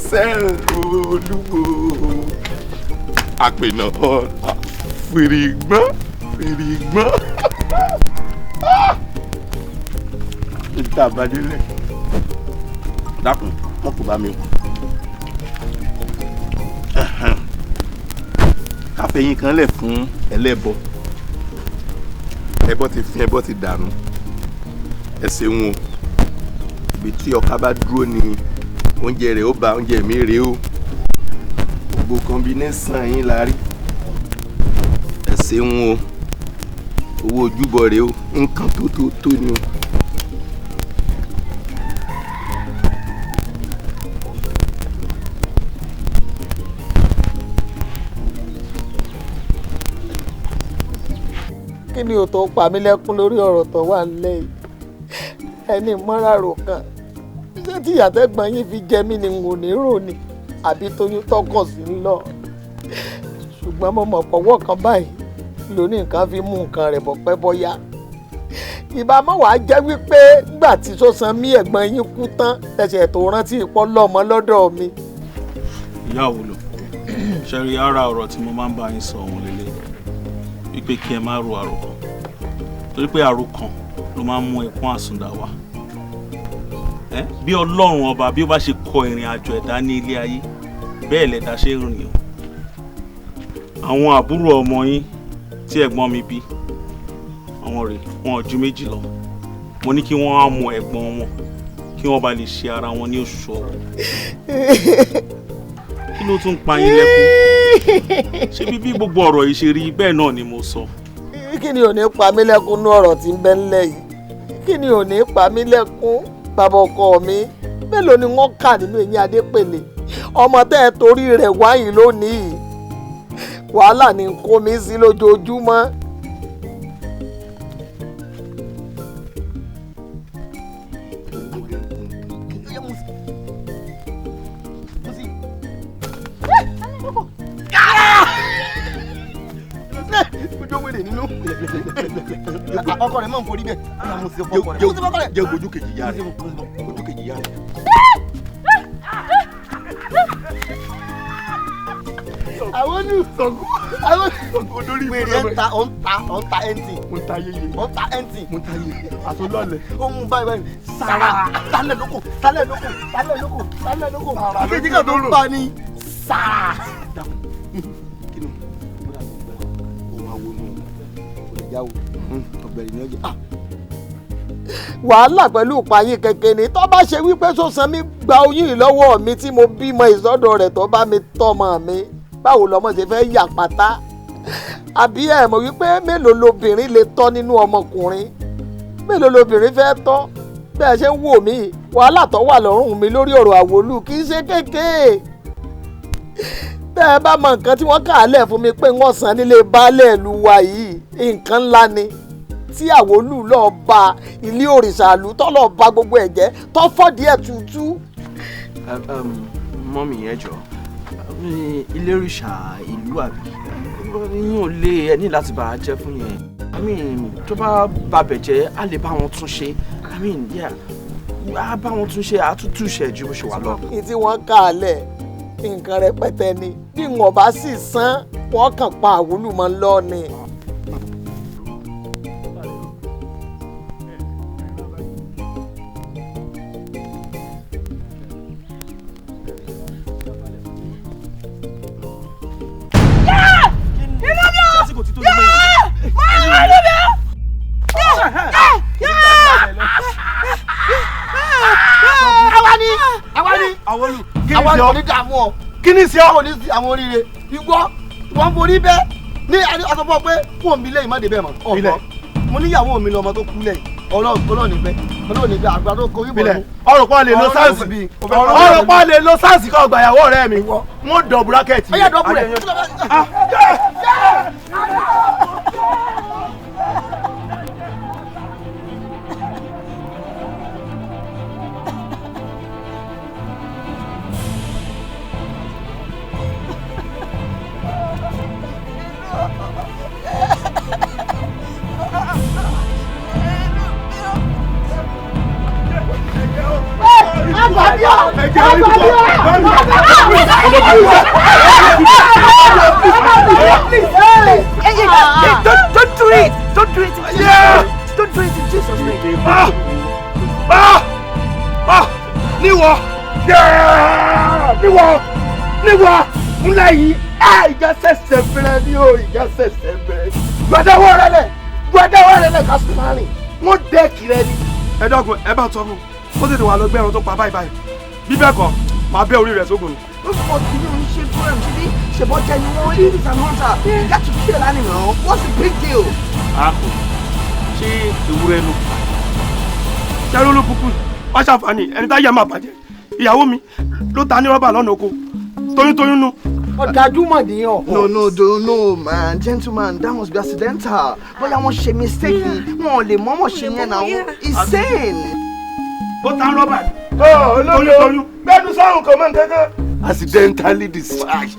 Sẹ́rọ̀lúwo àpènà ọ̀la fìrìgbọ́n fìrìgbọ́n ìta àbádélẹ̀ dákun wọn kò bá mi wọ. káfẹ́yìn kan lẹ̀ fún ẹlẹ́bọ ẹbọ ti fi ẹbọ ti dànù ẹsẹ̀ wọn ibi tí ọkà bá dúró ni oúnjẹ rẹ̀ ó ba oúnjẹ mi rèé o gbogbo combination yín la rí ẹsẹ̀ wọn o owó ojúbọ rèé o nǹkan tó ni o. kí ni ò tó pa mí lẹ́kún lórí ọ̀rọ̀ tó wà nílẹ̀ yìí ẹni mọ́ràrò kan ṣé tí ìyàtẹ̀gbọ́n yín fi jẹ mí ni n ò ní rò ni àbí tóyún tọkọ̀ sí ń lọ ṣùgbọ́n mo mọ̀ pọ̀wọ́ kan báyìí lóní nǹkan fi mú nǹkan rẹ̀ bọ̀ pẹ́ bọ́yá ìbá mọ́ wàá jẹ́ wípé nígbà tí Sunkanmi ẹ̀gbọ́n yín kú tán ẹ̀ṣẹ̀ tó rántí ìpọ́ lọ́mọ lọ́dọ̀ mi. ìyá Awolu ṣẹ́rí ara ọ̀rọ̀ tí mo máa ń bá yín sọ òun lélẹ̀ wípé kí ẹ má ro àròkàn torí pé àròkàn ló máa ń mú ẹkún àsùndà wá bí Ọlọ́run ọba bí ó bá ṣe kọ ìrìn àjò ẹ̀dá ní ilé ayé bẹ́ẹ̀ lẹ̀dá ṣe ń rìn o àwọn àbúrò ọmọ yín tí ẹ̀gbọ́n mi bí àwọn rẹ̀ wọn ò ju méjì lọ mo ní kí wọ́n á mọ ẹ̀gbọ́n wọn kí wọ́n bá lè ṣe ara wọn ní oṣù ọ̀wọ̀ kí ló tún pa yín lẹ́kún ṣé bí gbogbo ọ̀rọ̀ yìí ṣe rí bẹ́ẹ̀ náà ni mo sọ. kí ni ò ní pa mí lẹ́kún ní ọ̀rọ̀ tí ń bẹ ńlẹ̀ yìí kí ni ò ní pa mí lẹ́kún bàbá ọkọ mi mélòó ni wọ́n kà nínú eyín Adépèlé ọmọ tẹ́ ẹ torí rẹ̀ wáyìn lónìí wàhálà ni kó mi sí lójoojúmọ́. ọkọ rẹ máa ń forí bẹ́ẹ̀ ọ̀nà mo sì fọkọ rẹ jẹ́ ojú kejì ìyá rẹ ojú kejì ìyá rẹ. àwọn ní sọ̀gùn àwọn sọ̀gùn olórí wèrè ẹ̀ ń ta ẹ̀ǹtì mo ń ta yeye mo ń ta ẹ̀ǹtì mo ń ta yeye àtúndọ̀lẹ̀ ó mú báyìí báyìí sàrà sálẹ̀ lóko sálẹ̀ lóko sálẹ̀ lóko sálẹ̀ lóko ìkejì kan tó ń bá ní sàrà. kí ni òun àwọn olùyàwó ọ̀gbẹ̀rì ni ọjà. wàhálà pẹ̀lú ìpayín kẹ̀kẹ́ ni tó bá ṣe wípé Sunkanmi gba oyún yìí lọ́wọ́ mi tí mo bímọ ìsọ́dọ̀ rẹ̀ tó bá mi tọ́mọ mi báwo lọmọ ṣe fẹ́ yà pátá àbí ẹ mọ̀ wípé mélòó lobìnrin lè tọ́ nínú ọmọkùnrin mélòó lobìnrin fẹ́ tọ́ bẹ́ẹ̀ ṣe ń wò mí wàhálà tó wà lọ́rùn mi lórí ọ̀rọ̀ Awolu kì í ṣe kékeré bẹ́ẹ̀ bá mọ nǹkan tí wọ́n kà á lẹ̀ fún mi pé wọ́n san nílé baálé ìlú wa yìí nǹkan ńlá ni tí Awolu lọ́ọ́ ba ilé òrìṣà ìlú tó lọ́ọ́ ba gbogbo ẹ̀ jẹ́ tó fọ́ọ̀dì ẹ̀ tútú. mọ́mì yẹn jọ ilé òrìṣà ìlú àbí yín ò lé ẹ ní láti bá a jẹ́ fún yẹn tó bá babẹ̀ jẹ́ á lè bá wọn tún ṣe á bá wọn tún ṣe àtúntò ṣe ju bó ṣe wà lọ. ní tí wọ́n kà á lẹ̀ nǹkan rẹpẹtẹ ni bí wọn bá sì san wọn kàn pa Awolu mọ́ lọ ni. Awolu kò ní dààmú ọ kí ni sí ọ kò ní sí àwọn oríire ìwọ wọn forí bẹ́ẹ̀ ní àtọ́fọ́ pé fún mi lẹ́yìn má dé bẹ́ẹ̀ mọ́ ọ̀gbọ́n mo níyàwó mi lọ́mọ tó kú lẹ́yìn Ọlọ́run nífẹ̀ẹ́ àgbàdo korí bọ̀ ní. ọ̀rọ̀ pa lè lo sáǹsì bí ọ̀rọ̀ pa lè lo sáǹsì kọ́ ọgbà ìyàwó ọ̀rẹ́ mi wọ́n dọ̀bù rákẹ́ẹ̀tì. ọyá dọ̀bù rẹ̀. Don't do it! Don't do it! Don't do it in Jesus' name! Níwọ̀ ńlá yìí ìjà ṣẹ̀ṣẹ̀ bẹ̀rẹ̀ ni o ìjà ṣẹ̀ṣẹ̀ bẹ̀rẹ̀ gbàdáwọ̀ rẹ̀ lẹ̀ kásùmárìn wọ́n dẹ́kì rẹ̀ ni. ẹ dọ́gun ẹ bá tọ́ fún ó tètè wà lọ gbé ẹran tó pa báyìí bí bẹ́ẹ̀ kọ́ máa bẹ́ orí rẹ̀ sógun ni. But you don't shit for him, see? Sheboja, you know, he's an hunter. You got to kill an animal. What's the big deal? Ako, ṣé ewúrẹ́ ló pa? Ṣé ló kúkú? Wá ṣàǹfààní ẹni tá yà máa bàjẹ́. Ìyàwó mi ló ta ní rọ́bà lọ́nà oko. Toyún nù. Ọ̀dájú mọ̀ nìyàn. No, man, gentleman, that must be accidental. Bóyá wọ́n ṣe mistake ni, wọn ò lè mọ̀ọ́mọ̀ ṣe yẹn náà. Insane. Ó ta rọ́bà ni. Toyún. Gbẹ́nu sáhùn kò mọ̀ nǹkankan. Accidentally discharged.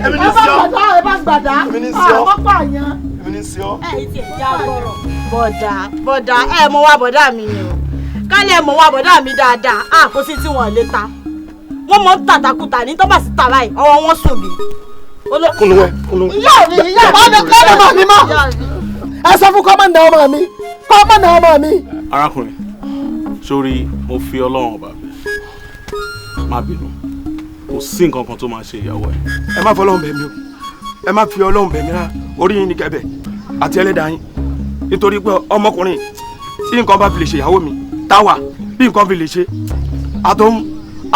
Èmi ní sí ọ. ẹ bá gbàdá. Èmi ní sí ọ. Àwọn pààyàn. Èmi ní sí ọ. Ẹ ti ẹ̀ já gbọ́rọ̀. Bọ̀dà ẹ mọ wá bọ̀dà mi ni o. Kálẹ̀ mọ wá bọ̀dà mi dáadáa. Kò sí tí wọ́n lè ta. Wọ́n mọ tàtàkùtà ní tó bá sì tà báyìí. Ọwọ́ wọn sùn bí. Kunu. Ìyá mi kọ́mọ̀ mi mọ́. Ẹ sọ fún kọ́mọ̀nà ọmọ mi. Arákùnrin, sórí mo fi Ọlọ́run ọba bẹ̀. Má bínú. Kò sí nǹkan kan tó máa ṣe ìyàwó ẹ̀. Ẹ má fọlọ́run bẹ̀ mí o. Ẹ má fi Ọlọ́run bẹ̀ mí rárá. Orí yín ni kẹ́bẹ̀ àti ẹlẹ́dàá yín. Nítorí pé ọmọkùnrin tí nǹkan bá fi lè ṣe ìyàwó mi táwà bí nǹkan fi lè ṣe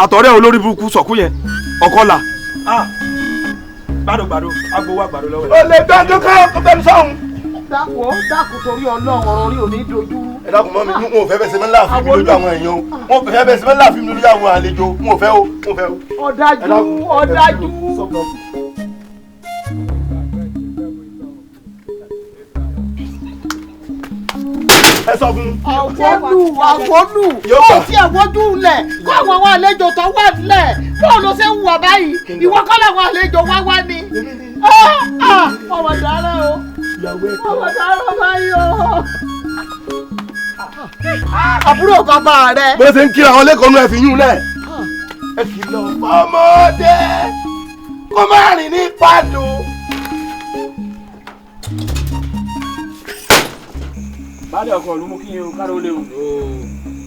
àtọ̀rẹ́ olórí burúkú sọ̀kú yẹn ọ̀kọ́là. Gbàdúgbàdú agbowó àgbàdo lọ́wọ́ ẹ̀. O lè gbàdú ká ọ̀bẹ̀rù sọ̀hún. Dákun torí Ọlọ́run ọ̀rọ̀ orí òní dojú. Ẹ dákun mọ́ mi wọn ò fẹ́ bẹ́ẹ̀ sẹ́mi ńlá fún mi lójú àwọn èèyàn o wọn ò fẹ́ bẹ́ẹ̀ sẹ́mi ńlá fún mi lójú àwọn àlejò wọn ò fẹ́ o. Ọ̀dájú. Ẹ sọ fún. Àwọlù. Yóò ti ẹ̀wọ́jú lẹ̀ kó àwọn àlejò tó wà nílẹ̀ báwo ló ṣe ń wà báyìí ìwọ kọ́ làwọn àlejò wá ní. Ọmọ dára o. Ọmọ dára báyìí o. Àbúrò bàbá rẹ. Bó ṣe ń kíra àwọn lẹ́kọ̀ọ́ nù ẹ̀ fi yún lẹ̀. Ẹ kì í lọ ọmọdé kó má rìn ní pàdó. Bádé ọkọ̀ ìlú mo kí yín o, káàró lé o.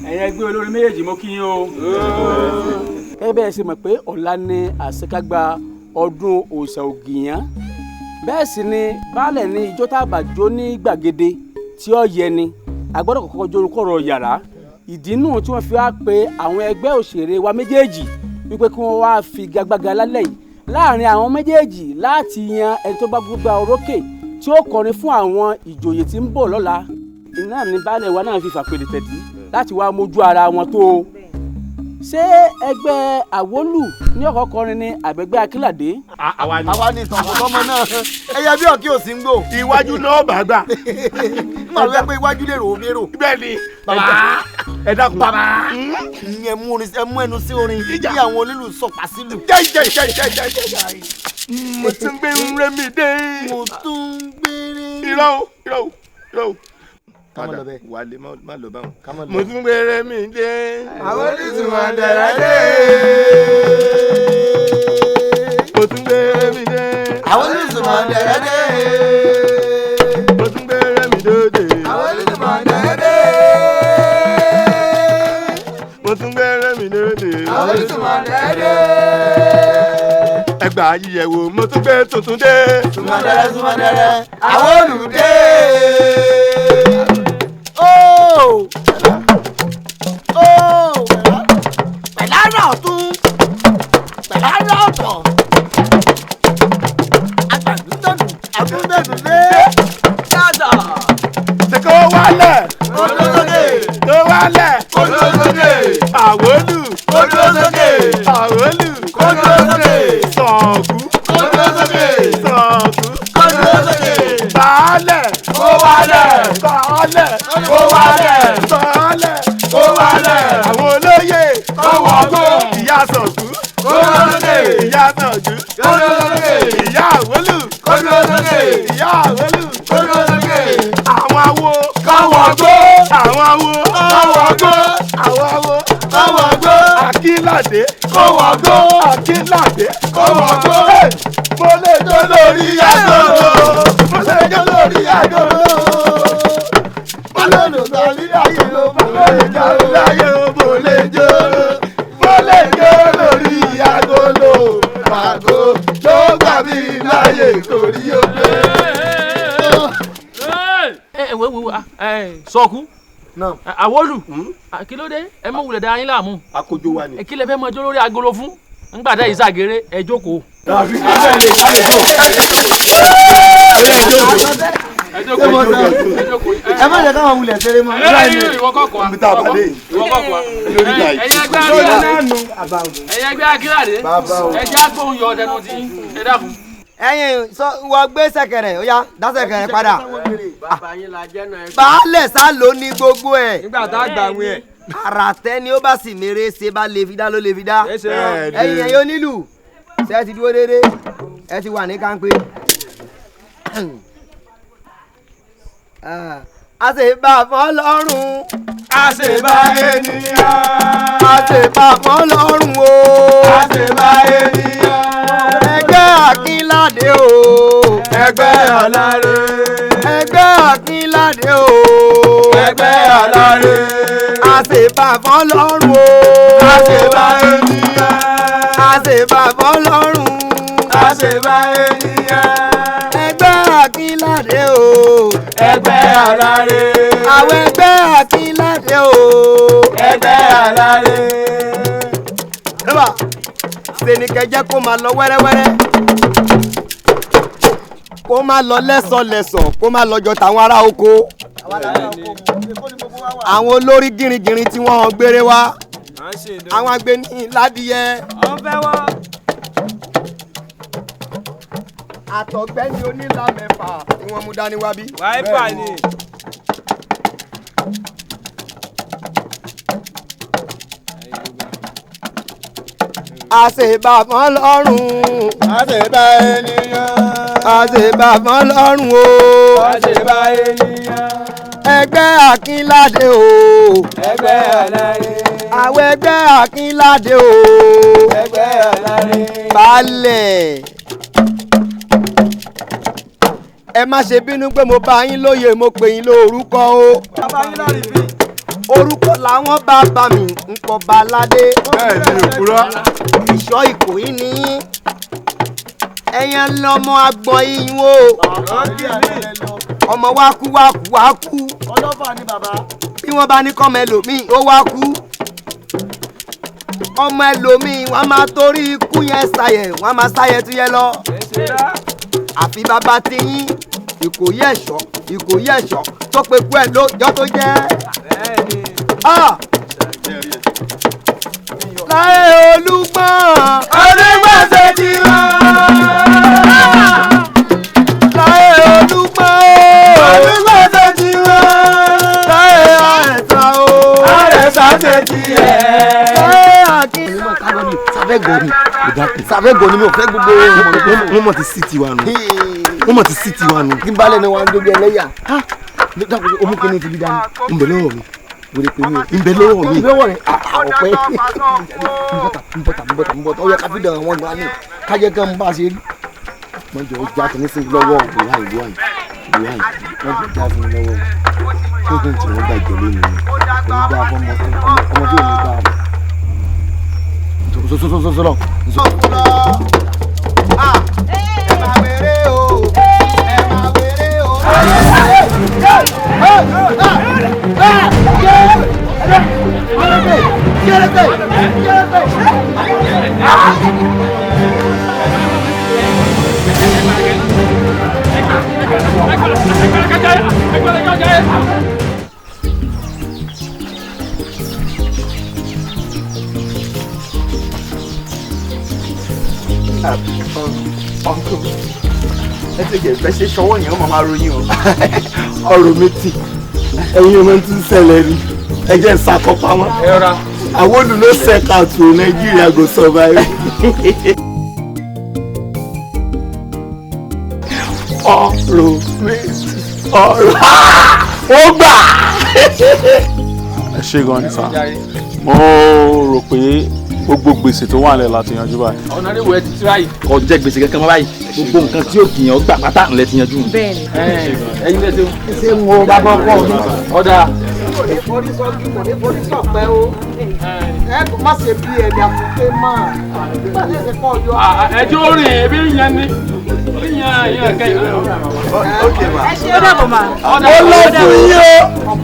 Ẹ̀yin ẹgbẹ́ olórí méjèèjì mo kí yín o. Gẹ́gẹ́ bẹ́ẹ̀ ṣe mọ̀ pé ọ̀la ni àṣekágbá ọdún òòṣà Ògìyán. Bẹ́ẹ̀ sì ni baálẹ̀ ní ijó tàbàjó ní gbàgede tí ó yẹ ni. A gbọ́dọ̀ kọ́kọ́ jorúkọ̀rọ̀ yàrá. Ìdí nù tí wọ́n fi wá pe àwọn ẹgbẹ́ òṣèré wa méjèèjì wípé kí wọ́n wá fi gagbága lálẹ́ yìí láàrin àwọn méjèèjì láti yan ẹni tó bá gbégbá orókè tí ó kọrin fún àwọn ìjòyè tí ń bọ̀ lọ́la. Iná ní baálẹ̀ wa náà fi fàpèlè tẹ̀dí láti wá mójú ara wọn tó o. Ṣé ẹgbẹ́ Awolu ní ọkọ̀ kọrin ní àbẹ̀gbẹ́ Akílàdé? Àwa ni ìtàn fún ọmọ náà ẹyẹ bí ọ̀kí ò sí ń gbò. Iwájú náà bá gbà. Màá rẹ pé iwájú lè rò ó mérò. Bẹ́ẹ̀ni bàbá ẹ dákun. Bàbá ẹ mú ẹnu sí orin bí àwọn onílù sọ̀pá sílù. Jẹ́. Mo tún gbé rẹ́mi dé. Mo tún gbé rẹ́mi. Irọ́ o. Padà wálé má lọ báwọn. Mo tún gbé rẹ́mi dé. Àwọn oníṣòwò àdàrà dé. Mo tún gbé rẹ́mi dé. Àwọn oníṣòwò àdàrà dé. Mo tún gbé rẹ́mi dé. Àwọn oníṣòwò àdàrà dé. Mo tún gbé rẹ́mi dé. Àwọn oníṣòwò àdàrà dé. Ẹgbàá yíyẹ̀wò mo tún gbé tuntun dé. Súnmọ́dẹ́rẹ́ àwọn olùdé. Pẹ̀lára ọ̀tún pẹ̀lára ọ̀tọ̀ agbàdúndọ̀dù àgúndọ̀dù dé. Baálẹ̀ kó dúró sókè. Àwólù kó dúró sókè. Àwólù kó dúró sókè. Ṣàngó kó dúró sókè. Ṣàngó kó dúró sókè. Baálẹ̀ kó wálẹ̀. Baálẹ̀ kó wálẹ̀. Baálẹ̀ kó wálẹ̀. Àwọn olóyè kó wọgbó. Ìyá Ṣàngó kó dúró sókè. Ìyá Ṣàngó kó dúró sókè. Ìyá Àwólù kó dúró sókè. Ìyá Àwólù kó dúró sókè. Àwọn awo kó wọgbó. Àwọn awo kó wọgbó. Àwọn awo kó wọgbó. Akínládé kó wọgbó. Akínládé kó wọgbó. Mo lè jó lórí agolo. Mo lè jó lórí agolo. Mo lè jó lórí agolo. Mo lè jó lórí agolo. Mo lè jó. Mo lè jó lórí agolo. Àgò tó gbà mí láyè torí òde. Sọ̀kú Àwólù kí ló dé ẹ mọ wulẹ̀ dára yín láàmú. Àkójọ wa ni. Kí lẹ fẹ́ mọ jó lórí agolo fún ńgbà dá ìsàgéré ẹ jókòó. ẹ má jẹ́ káwọn wulẹ̀ ṣeré mọ́. Ìwọ kọ̀ọ̀kan wa. Ìwọ kọ̀ọ̀kan wa. Ẹ̀yin ẹgbẹ́ Akínládé ẹjẹ́ àgbóhùn yọ ọ̀dẹ̀nu tí ẹ dákun. ẹ̀yin wọ gbé ṣẹ̀kẹ̀rẹ̀ ó yá dá ṣẹ̀kẹ̀rẹ̀ padà. Baálẹ̀ sá ló ní gbogbo ẹ̀. nígbà tá a gbà wí ẹ̀. àràtẹ́ ni ó bá sì mèrè ṣe bá lè fi dá ló lè fi dá. ẹ̀yin ẹ̀yin onílù ṣe ẹ ti dúró déédé ẹ ti wà ní kánpé. àṣebà fọ́lọ́run. Àṣebà ènìyàn. àṣebà fọ́lọ́run o. Àṣebà ènìyàn. ẹgbẹ́ Akínládé o. Ẹgbẹ́ Aláré. ẹgbẹ́ Akínládé o. Ẹgbẹ́ Aláré. àṣebà fọ́lọ́run o. Àṣebà ènìyàn. àṣebà fọ́lọ́run. Àṣebà ènìyàn. ẹgbẹ́ Akínládé o. Ẹgbẹ́ Aláré. àwọn ẹgbẹ́ Akínládé o. Ẹgbẹ́ Aláré. Eba ṣe ni kẹjẹ kó máa lọ wẹ́rẹ́wẹ́rẹ́ kó máa lọ lẹ́sọ̀lẹ́sọ̀ kó máa lọ jọ tàwọn ará oko àwọn olórí gírígírí tí wọ́n gbére wá àwọn agbẹni ládìyẹ àtọ̀gbẹ́ni onílà mẹ́fà tí wọ́n mú dání wá bí. wáípà ni. àṣebà fọ́lọ́run. Àṣebà ènìyàn. àṣebà fọ́lọ́run o. Àṣebà ènìyàn. ẹgbẹ́ Akínládé o. Ẹgbẹ́ Aláré. àwọn ẹgbẹ́ Akínládé o. Ẹgbẹ́ Aláré. Baálẹ̀ ẹ má ṣe bínú pé mo bá yín lóye mo pè yín lórúkọ o. orúkọ làwọn bàbá mi ń kọ Baládé. bẹ́ẹ̀ ni òpùrọ́. ìṣọ́ Ìkòyí ni yín ẹ̀yàn lọ́mọ agbọ̀n yín o. ọmọ wa kú wa kú wa kú. ọlọ́fà ni bàbá. bí wọ́n bá ní kọ́mọ ẹlòmíì ó wá kú. ọmọ ẹlòmíì wọ́n máa torí ikú yẹn ṣàyẹ̀ wọ́n máa ṣàyẹ̀ tó yẹ lọ. àfi bàbá ti yín Ìkòyí ẹ̀ṣọ́ Ìkòyí ẹ̀ṣọ́ tó pe kú ẹ̀ lójọ́ tó jẹ́. láyé Olúgbọ́n. Olúgbọ́n ṣe ti wọ́n. láyé Olúgbọ́n. Olúgbọ́n ṣe ti wọ́n. láyé Àrẹ̀sà o. Àrẹ̀sà ṣe ti ẹ̀. láyé Akín. sáfẹ́gọ̀ ni sáfẹ́gọ̀ ni mi ò fẹ́ gbogbo wọ́n mọ̀ ti sí tiwa nù wọ́n mọ̀ ti sí tiwa nù kí n balẹ̀ ni wọ́n á dóbi ẹlẹ́yà omi kìíní ti bí dání ń bẹ lọ́wọ́ mi wòle pé mi ń bẹ lọ́wọ́ mi ọ̀pẹ ń bọ̀tà ó yẹ ká fi dàn wọ́n gbà ní kájẹ́ kan bá a ṣe rí wọ́n jọ já kìíní sí lọ́wọ́ ìwà wọ́n jọ já fún lọ́wọ́ tó kí n tí wọ́n gbà jẹ́ lónìí kò ní dáa fún ọmọ tí ò ní dáa fún. Sọlọ. Ẹ máa wéré o. Ẹ máa wéré o. ọ̀nkọ́ ẹ ti gẹ̀ bẹ́ ṣe ṣọwọ́ yẹn ó máa ròyìn o ọ̀rọ̀ mi tì ẹ̀yin ọmọ tí ń ṣẹlẹ̀ ni ẹ jẹ́ ìsàkọ́pá wọn Awolu no sec out to Nigeria go survive. ọ̀rọ̀ mi tì ọ̀rọ̀ ó gbà. ẹ ṣé gan ni sá mo rò pé gbogbo gbèsè tó wà nílẹ̀ láti yanjú báyìí. ọ̀nà ìwé ti tíráyì kò jẹ́ gbèsè kankan mọ́ báyìí gbogbo nǹkan tí yóò kìyàn gbà pátá ńlẹ̀ ti yanjú. bẹ́ẹ̀ni. ẹyin lẹ́sẹ̀ ṣé ń wo bàbá ọkọ mi. ọ̀dà. kò ní forí sọ́jú kò ní forí sọ̀pẹ́ o ẹ kò má ṣe bí ẹ̀mí àkùkẹ́ máa nígbà tí ẹ̀sẹ̀ kọ́ yọ. ẹjọ́ rìn ebi yẹn ni yẹn kẹ́yìn. ok ma. ẹ ṣe é dàbọ̀ ma. mo lọ fún yín o.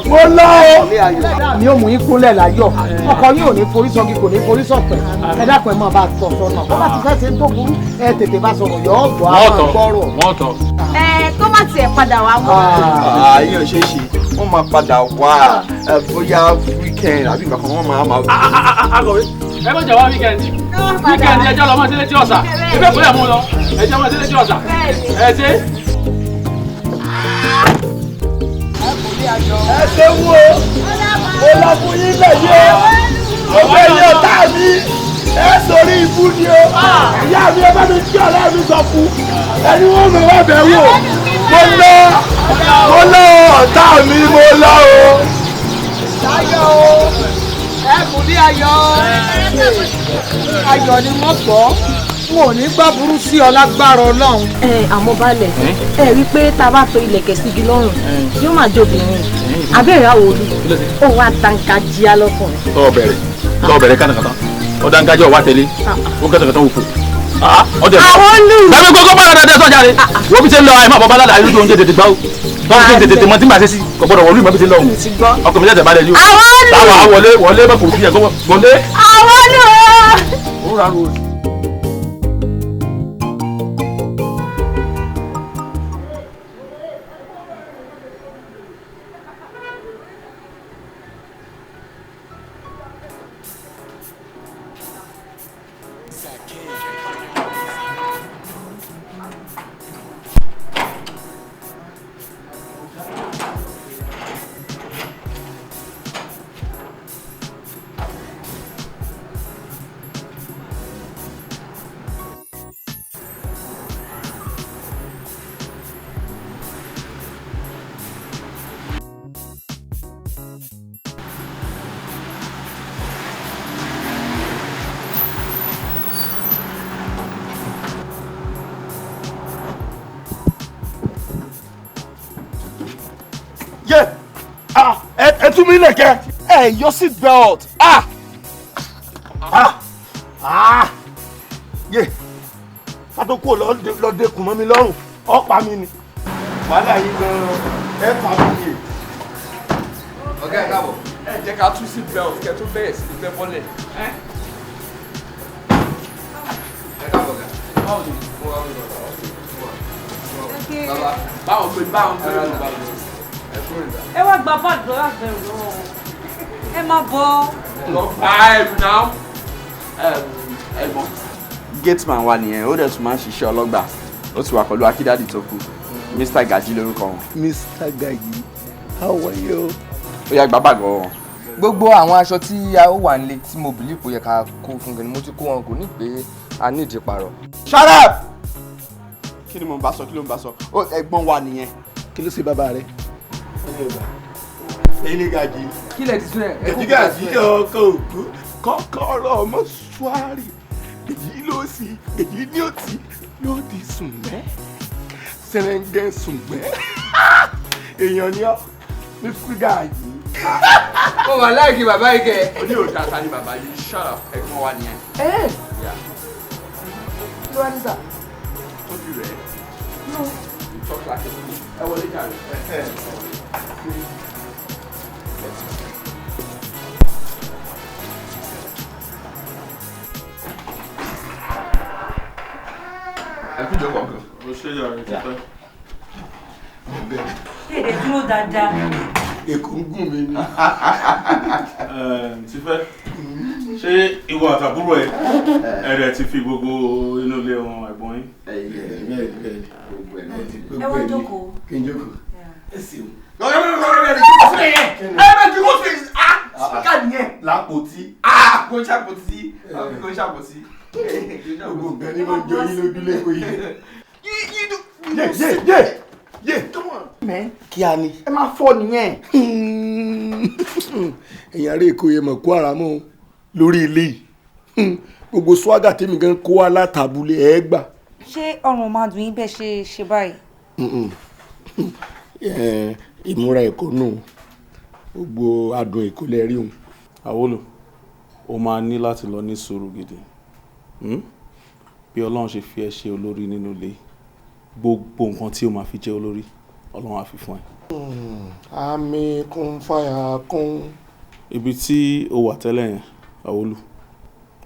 mo lọ o. mi ò mú yín kúnlẹ̀ láyọ̀ ọkọ yín ò ní forí sọ́gi kò ní forí sọ̀pẹ́ ẹ dákun ẹ máa bá a tọ̀ sọ́nà bó bá ti fẹ́ ṣe tó burú ẹ tètè bá sọ̀rọ̀ yọ ọ́ gbọ́ àwọn gbọ́rọ̀. wọ́n tọ̀. tó má tiẹ̀ padà wá mọ́. ayé ò ṣe é ṣe wọ́n máa padà wá bóyá weekend àbí nǹkan kan wọ́n máa. akọ̀wé ẹ má jà wá wíkẹ́ndì ẹjọ́ lọ mọ́ sílé tí ọ̀sà ìfẹ́ kò yà mú lọ ẹjọ́ mọ́ sílé tí ọ̀sà ẹ ṣe. ẹ ṣe wo mo lọ fún yín lẹ́yìn o ọgbẹ́ yóò tá mi ẹ sórí ibú ni o ìyá mi ẹ bá mi kí ọ̀rẹ́ mi sọ fún ẹni wọ́n mọ̀ wá bẹ̀ wò mo lọ ọ̀tá mi mo lọ o. ayọ̀ o ẹ kò ní ayọ̀ ayọ̀ ni wọ́n gbọ́ n ò ní gbọ́ burú sí ọ lágbára Ọlọ́run. àmọ́ balẹ̀ ẹ rí i pé tá a bá to ilẹ̀kẹ̀ sígi lọ́rùn yóò máa jóbìnrin abẹ́rẹ́ Awolu ó wá tanka jíá lọ́kùnrin. tọ́ bẹ̀rẹ̀ kánàkátà ọ̀dà ń gájọ́ wá tẹ̀lé ó kẹ́tàkátà wò fò. Awolu. bẹ́ẹ̀ gbogbo bá rẹ̀ dẹ́ sọ́jà rẹ̀ wọ́n bí ṣe ń lọ ẹ̀ má bọ́ bá ládàá yóò tó ń tètè gbá o tó ń tètè mọ́ tí màá ṣe sí kò gbọ́dọ̀ wọlé ìmọ̀ bí ṣe ń lọ ọkọ̀ mi tẹ̀tẹ̀ bá dẹ̀ yóò. Awolu. táwa wọlé bẹ́ẹ̀ kò fi ẹ̀ gbọ́dé. Awolu. ó rà rò. ẹ tún mi lẹ̀kẹ́ ẹ yọ seat belt yé kátó kú lọ dẹkùn mọ́ mi lọ́rùn ọ̀pá mi ni wàhálà yìí gan-an ẹ fà mí yé. ọ̀gá ẹ̀ káàbọ̀ ẹ jẹ́ ká tú seat belt kẹ́ tó bẹ̀rẹ̀ sí fẹ́ bọ́lẹ̀. ẹ káàbọ̀ ọ̀gá báwo ni mo wá wí bàbá báwọn pé ẹ wá gba báàgì lọ́wọ́ àgbẹ̀rù lọ́wọ́ ẹ má bọ́. lọ gba ẹrù náà ẹ̀gbọ́n. gateman wa nìyẹn ó dẹ̀ tún máa ń ṣiṣẹ́ ọlọ́gbà ó ti wà pẹ̀lú akídádì tó kù Mr. Gaji lórúkọ wọn. Mr. Gaji how are you. ó yá gba báàgì wọn. gbogbo àwọn aṣọ tí a ó wà nílé tí mo bìlí kò yẹ ká kó fún gan ni mo ti kó wọn kò ní pé a ní ìdí parọ́. Shut up. kí ni mo bá sọ kí ló ń bá sọ ẹ̀gbọ́n wa nìyẹn. kí ló ṣe bàbá rẹ. ẹni Gaji. kí lẹ ti sún ẹ. ẹni Gaji ọkọ òkú kọ́kọ́rọ́ ọmọ suwari èyí ló sì èyí ní òtí yóò di sùnmẹ́ sẹ̀rẹ̀ǹgẹ̀ sùnmẹ́ èèyàn ni ọ́ Mr. Gaji. mo wà láìkí bàbá yìí kẹ. oní òdà ta ni bàbá yìí shut up ẹ̀gbọ́n wa nìyẹn. kí ló wá ní sà. tóbi rẹ̀ tọ́kì láti ẹ wọlé jàre. ẹkún jọ kọ̀ọ̀kan. mo ṣe yàrá ti pẹ́. Èdè dúró dáadáa. Èkó ń gùn mí ni. Ti fẹ́. Ṣé ìwọ àtàbúrò ẹ ẹ̀rẹ̀ ti fi gbogbo inú ilé wọn ẹ̀gbọ́n yín? Ẹ wá jókòó. Kí n jókòó. Ẹ ṣeun. Lápòtí. Kò ṣàpòtí. Kò ṣàpòtí. Gbogbo nǹkan ni mo jọ yín lójú lẹ́kọ̀ọ́ yìí. Yeah, come on. Man, kí a ní? Ẹ máa fọ́ nìyẹn. Ẹ̀yin ará Èkó yẹn mọ̀ kó ara mọ́ lórí ilé yìí. Gbogbo swaga tèmi gan kó wá látàbúlé ẹ̀ gbà. Ṣé ọrùn máa dùn yín bẹ́ẹ̀ ṣe báyìí? Ìmúra Èkó nù gbogbo adùn Èkó lẹ rí òun. Awolu, o máa ní láti lọ ní sùúrù gidi. Bí Ọlọ́run ṣe fi ẹ́ ṣe olórí nínú ilé, gbogbo nǹkan tí o máa fi jẹ́ olórí, Ọlọ́run á fi fún ẹ. Àmì kún fàyà kún. Ibi tí o wà tẹ́lẹ̀ yẹn, Awolu,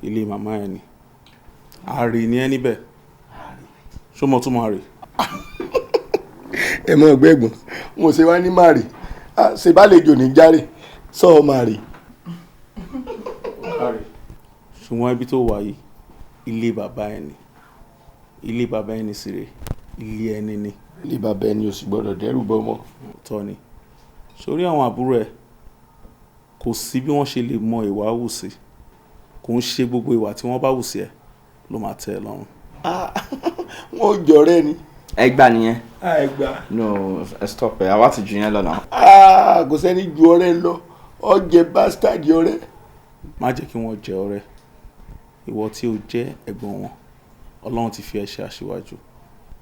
ilé màmá ẹ ni. Àrè ni ẹ níbẹ̀. Ṣó mọ tún máa rè? Ẹ mọ̀ gbẹ́gbọ̀n, mo ṣe wá ní màrè. Ṣe bá lè jò ní járe, sọ màrè. Ṣùgbọ́n ibi tó wà yìí, ilé bàbá ẹ ni. Ilé bàbá ẹni sì rè, ilé ẹni ni. Ilé bàbá ẹni ò sì gbọ́dọ̀ dẹ́rù bọ́mọ. Tọ́ ni. Sórí àwọn àbúrò ẹ, kò sí bí wọ́n ṣe lè mọ ìwà hù sí. Kò ń ṣe gbogbo ìwà tí wọ́n bá hù sí ẹ ló máa tẹ́ ẹ lọ́rùn. Wọ́n jọ̀rẹ́ ni. Ẹ gbà nìyẹn. Ẹ gbà. No, stop ẹ, àwa ti jù yẹn lọ náà. Kò sẹ́ni ju ọ̀rẹ́ lọ, ọ jẹ bastard ọ̀rẹ́. Má jẹ́ kí wọ́n jẹ ọ̀rẹ́. Ìwọ tí o jẹ́ ẹ̀gbọ́n wọn, Ọlọ́run ti fi ẹ́ ṣe aṣíwájú,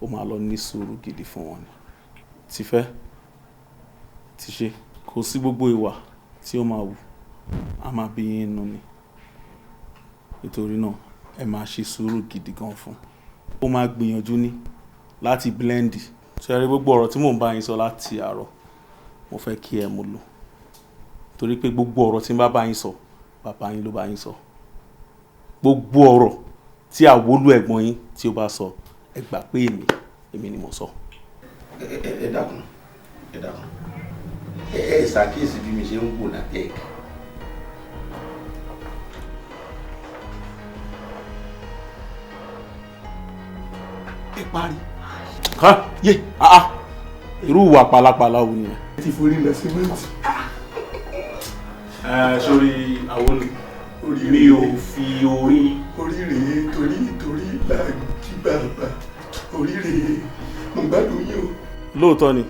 ó máa lọ ní sùúrù gidi fún wọn ni. Ti fẹ́, ti ṣe, kò sí gbogbo ìwà tí ó máa wù, a máa bí yín nù ni. Nítorí náà, ẹ máa ṣe sùúrù gidi gan fún. Ó máa gbìyànjú ní láti blendi. Ṣé rí gbogbo ọ̀rọ̀ tí mò ń bá yín sọ láti àárọ̀, mo fẹ́ kí ẹ mú lò. Torí pé gbogbo ọ̀rọ̀ tí n bá yín sọ, bàbá yín ló bá yín sọ. Gbogbo ọ̀rọ̀ tí Awolu ẹ̀gbọ́n yín tí ó bá sọ, ẹ gbà pé èmi ni mo sọ. Ẹ dákun. Ẹ ṣàkíyèsí bí mi ṣe ń wò látẹ̀. Ẹ parí. Yé, irú ìwà pàlàpàlà wo ni ẹ? Ẹ ti forí lọ símẹ́ǹtì. Sórí Awolu, mi ò fi orí. Orí rèé torí làjí bàbá. Orí rèé, mo gbádùn yín o. Lóòótọ́ ni,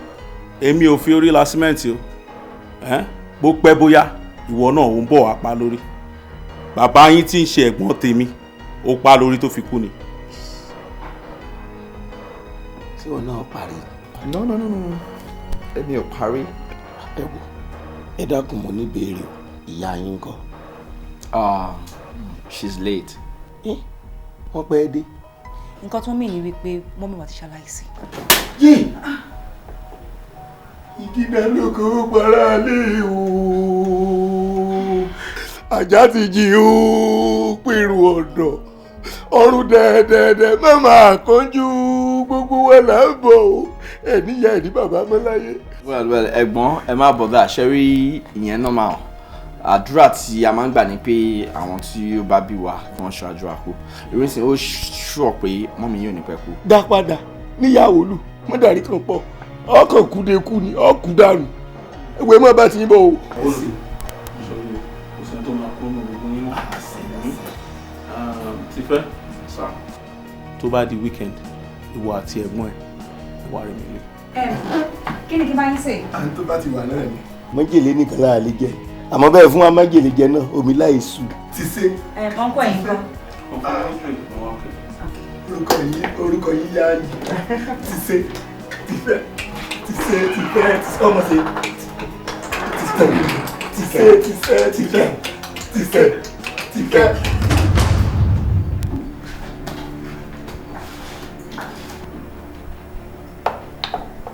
èmi ò fi orí la símẹ́ǹtì o. Bó pẹ́ bóyá, ìwọ náà ò ń bọ̀ wá pa lórí. Bàbá yín tí ń ṣe ẹ̀gbọ́n tèmi, ó pa lórí tó fi kú ni. Ṣé wọn náà parí? No. Èmi ò parí. Ẹ wò, ẹ dákun mo ní béèrè o, ìyá yín ńkọ́? She's late. Wọ́n pẹ́ dé. Nǹkan tó mì ní wípé mọ́mí wa ti ṣaláìsí. Yé! Ìdídá lóko para lé o. Ajá ti jí o, pèrò ọ̀dọ̀. Ọrùn dẹ̀dẹ̀dẹ̀ má máa kánjú, gbogbo wa là ń bọ̀ o. Ẹ níyà ẹ̀ ní bàbá mọ́ láyé. Well, ẹ̀gbọ́n ẹ má bother, ṣe rí ìyẹn normal. Àdúrà tí a máa ń gbà ní pé àwọn tí ó bá bí wa kí wọ́n ṣáájú àkú. Ìrísí ó ṣùọ̀ pé mọ́mí yóò ní pẹ́ kú. Dá padà níyàwó lù, mọ́dàrí kan pọ̀. Ọkàn kúdekú ni, ọkù dànù. Ewé má bá ti ń bọ̀ o. Kò sí tó máa kó nù gbogbo yín mọ́. Ti fẹ́? Tó bá di weekend, ìwọ àti ẹ̀gbọ́n ẹ̀ wà rẹ̀ nílé. Kí ni kí n bá yín sè? Àǹtí tó bá ti wà náà ni. Májèlé nìkan láà lè jẹ. Àmọ́ bẹ́ẹ̀ fún wa májèlé jẹ náà, omi láì sú. Ti ṣe. Ọkọ ẹ̀yin kan. Orúkọ yìí yá yìí. Ti ṣe. Ti fẹ́. Ọmọ ṣe. Ti fẹ́.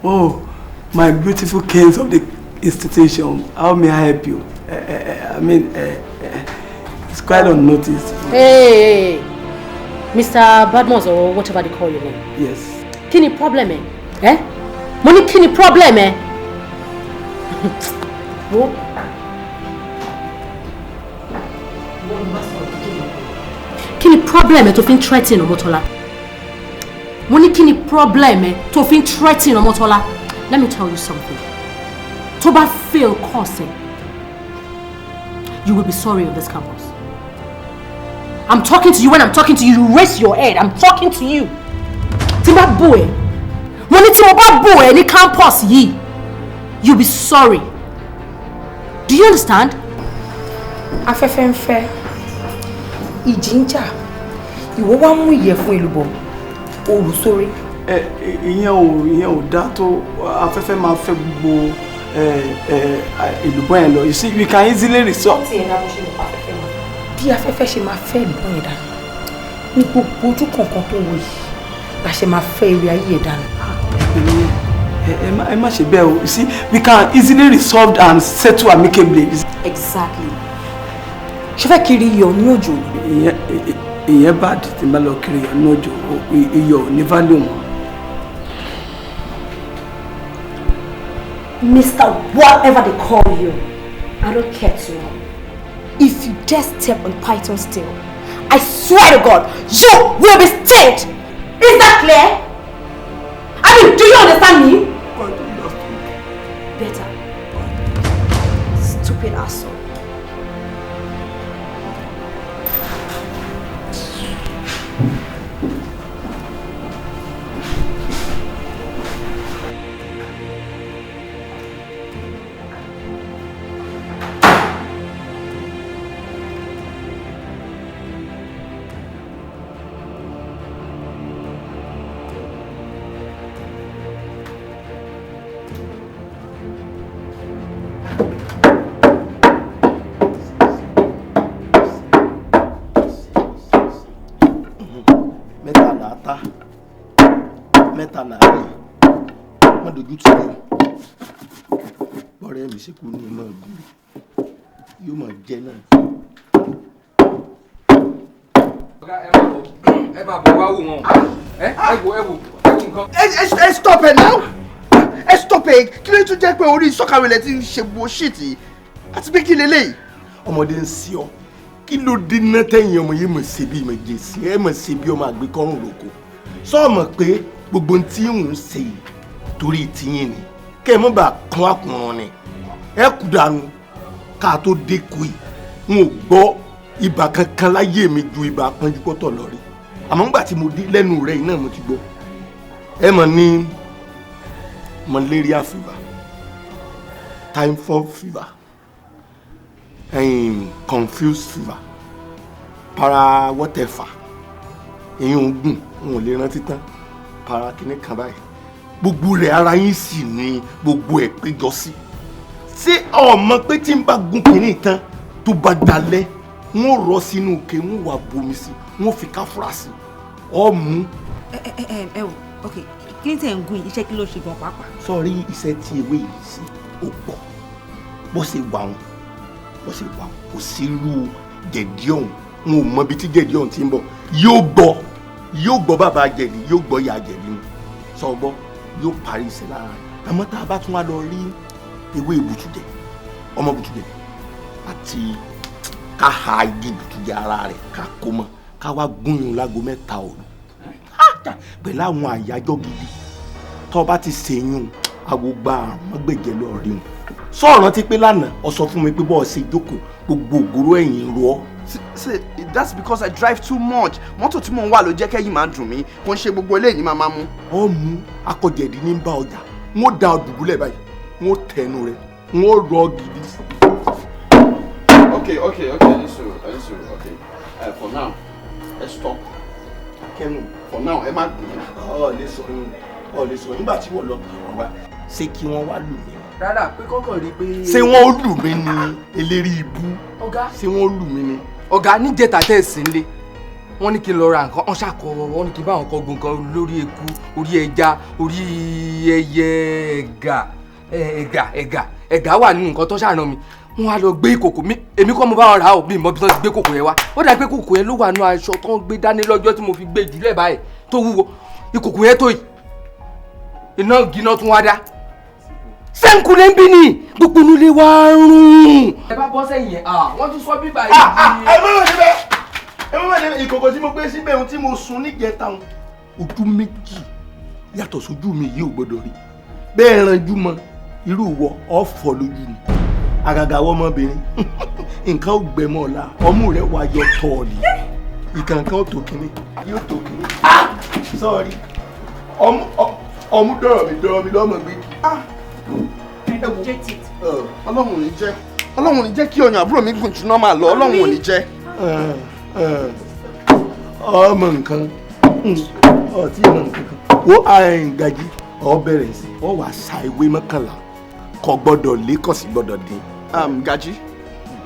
Oh, my beautiful kings of the institution, how may I help you? It's quite unnoticed. Hey, Mr. Badmus or whatever they call your name. Yes. Kí ni problem ẹ? Mo ní kí ni problem ẹ? Kí ni problem ẹ tó fi ń threaten Omotola? Mo ní kí ni problem ẹ tó fi ń threaten Omotola? Let me tell you something. Tó bá fail course, you will be sorry on this campus. I'm talking to you when I'm talking to you. You raise your head. I'm talking to you. Tí bá bú ẹ, mo ní tí mo bá bú ẹ ní campus yìí, you'll be sorry. Do you understand? Afẹ́fẹ́ ń fẹ́, ìjì ń jà, ìwọ wá mú ìyẹ̀fun èlùbọ́, òòrùn sórí. Ìyẹn ò dá tó afẹ́fẹ́ máa fẹ́ gbogbo èlùbọ́ yẹn lọ. You see, we can easily resort. Tí ẹ náà bó ṣe lè pa afẹ́fẹ́ mọ́. Bí afẹ́fẹ́ ṣe máa fẹ́ èlùbọ́ yẹn dànù, ní gbogbo ojú kankan tó wọ yìí, la ṣe máa fẹ́ eré ayé ẹ̀ dànù. Ẹ má ṣe bẹ́ẹ̀ o. You see, we can easily resolve and settle amicably. Exactly. Ṣé fẹ́ kiri iyọ̀ ní òjò? Ìyẹn bad tí n bá lọ kiri iyọ̀ ní òjò, iyọ̀ ní value mọ́. Mr. Whatever they call you, I don't care to know. If you dare step on Python's tail, I swear to God, you will be staked. Is that clear? I mean, do you understand me? Better. Stupid asshole. ṣe kú ní ìmọ̀ ìgbìmọ̀ yóò máa jẹ náà. ẹ máa bọ̀ wá wò wọn ẹ wò nǹkan. ẹ stop it now ẹ stop it kí ló tún jẹ́ pé orí sọ́kàwé lẹ ti ń ṣe gbogbo ṣíìtì àti pé kí lélẹ́yìí. ọmọdé ń sí ọ kí ló dé náà tẹ̀yìn ọmọ yìí mọ̀ ṣe bí ìmọ̀ jèsì ẹ mọ̀ ṣe bí ọmọ àgbékọ́rùn lóko sọ́ọ̀mọ̀ pé gbogbo tí ń ṣe yìí torí tiyín ni kẹ́ ẹ mọ̀ bá kún àkùnrùn ni ẹ kú dànù ká tó dé kú yìí n ò gbọ́ ibà kankan láyé mi ju ibà pọ́njúpọ́tọ̀ lọ rí àmọ́ nígbà tí mo dé lẹ́nu rẹ̀ iná mo ti gbọ́ ẹ mọ̀ ní malaria fever typhoid fever confused fever para whatever èyí ò gùn n ò lè rántí tán para kìíní kan báyìí gbogbo rẹ̀ ara yín sì ní gbogbo ẹ̀ péjọ sí ṣé ọmọ pé tí n bá gun kìíní tán tó bá dalẹ̀ n ó rọ sínú òkè n ó wà bomi sí n ó fi káfúrà sí ọmú. ẹ wò ok kí ni tẹ̀ ń gun iṣẹ́ kí ló ṣe gan pàápàá. sọrí iṣẹ́ tí ewé yìí sí ó pọ̀ bó ṣe wà wọn kò sí irú jẹ̀dí ọ̀hún n ò mọ ibi tí jẹ̀dí ọ̀hún ti ń bọ̀ yóò gbọ́ bàbá jẹ̀dí yóò gbọ́ ìyá jẹ̀dí mu sọ gbọ́ yóò parí iṣẹ́ lára rẹ̀ àmọ́ tá a bá tún wá lọ rí ewé ìbùtújẹ ọmọ ìbùtújẹ àti ká ha igi ìbùtújẹ ara rẹ̀ ká kó mọ́ ká wá gúnyún lágo 3 òru pẹ̀lú àwọn àyájọ́ gidi tó bá ti ṣèyún àwògbà àrùn mọ́gbẹ̀jẹ̀ lọ rí wọn sọ̀rọ̀ ti pé lánàá ọ sọ fún mi pé bọ́ọ̀ ṣe jókòó gbogbo ògóró ẹ̀yìn ro ọ́. say that's because I drive too much mọ́tò tí mò ń wà ló jẹ́ kẹ́yìn máa dùn mí kò ń ṣe gbogbo eléyìí ní máa mú. ọ mú akọjẹ̀dí ní bá ọjà n ó da ọdùbúlẹ̀ báyìí n ó tẹnu rẹ̀ n ó rọ gidi. okay for now let's stop. kẹ́nu for now ẹ má gbìn. ọ lè sọ nígbà tí wọ́n lọ wá ṣé kí wọ́n wá lù mí. rárá pé kọ́kọ́ rí i pé. ṣé wọ́n ó lù mí ní eléri ibú. ọ̀gá ṣé wọ́n ó lù mí ní. ọ̀gá níjẹta tẹ́ ẹ̀ sí nílé wọ́n ní kí n lọ ra nǹkan wọ́n ṣàkọ wọ́n ní kí n bá wọn kọ gbọ̀n kan lórí eku orí ẹja orí ẹyẹ ẹ̀gà wà nínú nǹkan tó ṣàràn mi wọ́n á lọ gbé ìkòkò mi èmi kọ́ mo bá wọn rà ó bí mo bí wọ́n ti gbé kòkò yẹn wá ó dà pé kòkò yẹn ló wà nínú aṣọ tó ń gbé dání lọ́jọ́ tí mo fi gbé jùlẹ̀ báyìí tó wúwo ìkòkò yẹn tó yìí iná gíná tún wá dá sẹ́ńkù lè ń bí ni gbogbo nílé wa rún. ẹ bá bọ́ sẹ́yìn yẹn wọ́n tún sọ bíbá yìí. ẹ mọ̀ níbẹ̀ ẹ mọ̀ níbẹ̀ ìkòkò tí mo gbé síbẹ̀ ohun tí mo sun níjẹta ojú méjì yàtọ̀ sójú mi yìí ò gbọdọ̀ rí bẹ́ẹ̀ ranjú mọ́ irú wọ ọ̀fọ̀ lójú ni àgàgà wọ ọmọbìnrin nǹkan ò gbẹmọ ọ̀la ọmú rẹ̀ wà yọ tọ̀ọ̀lì ìkànkan ò tó kínní yóò tó kínní sọ́ọ̀rì ọmú dọ̀rọ̀ mi lọ́mọ gbé. Ọlọ́run ò ní jẹ́ kí ọyàn àbúrò mi gùn jù náà máa lọ Ọlọ́run ò ní jẹ́. ọmọ nǹkan ọtí ìmọ̀ nǹkan kan wo Gaji ọ bẹ̀rẹ̀ sí ọ wà sa ìwé mọ́kànlá kò gbọ́dọ̀ lé kò sì gbọ́dọ̀ dín. Gaji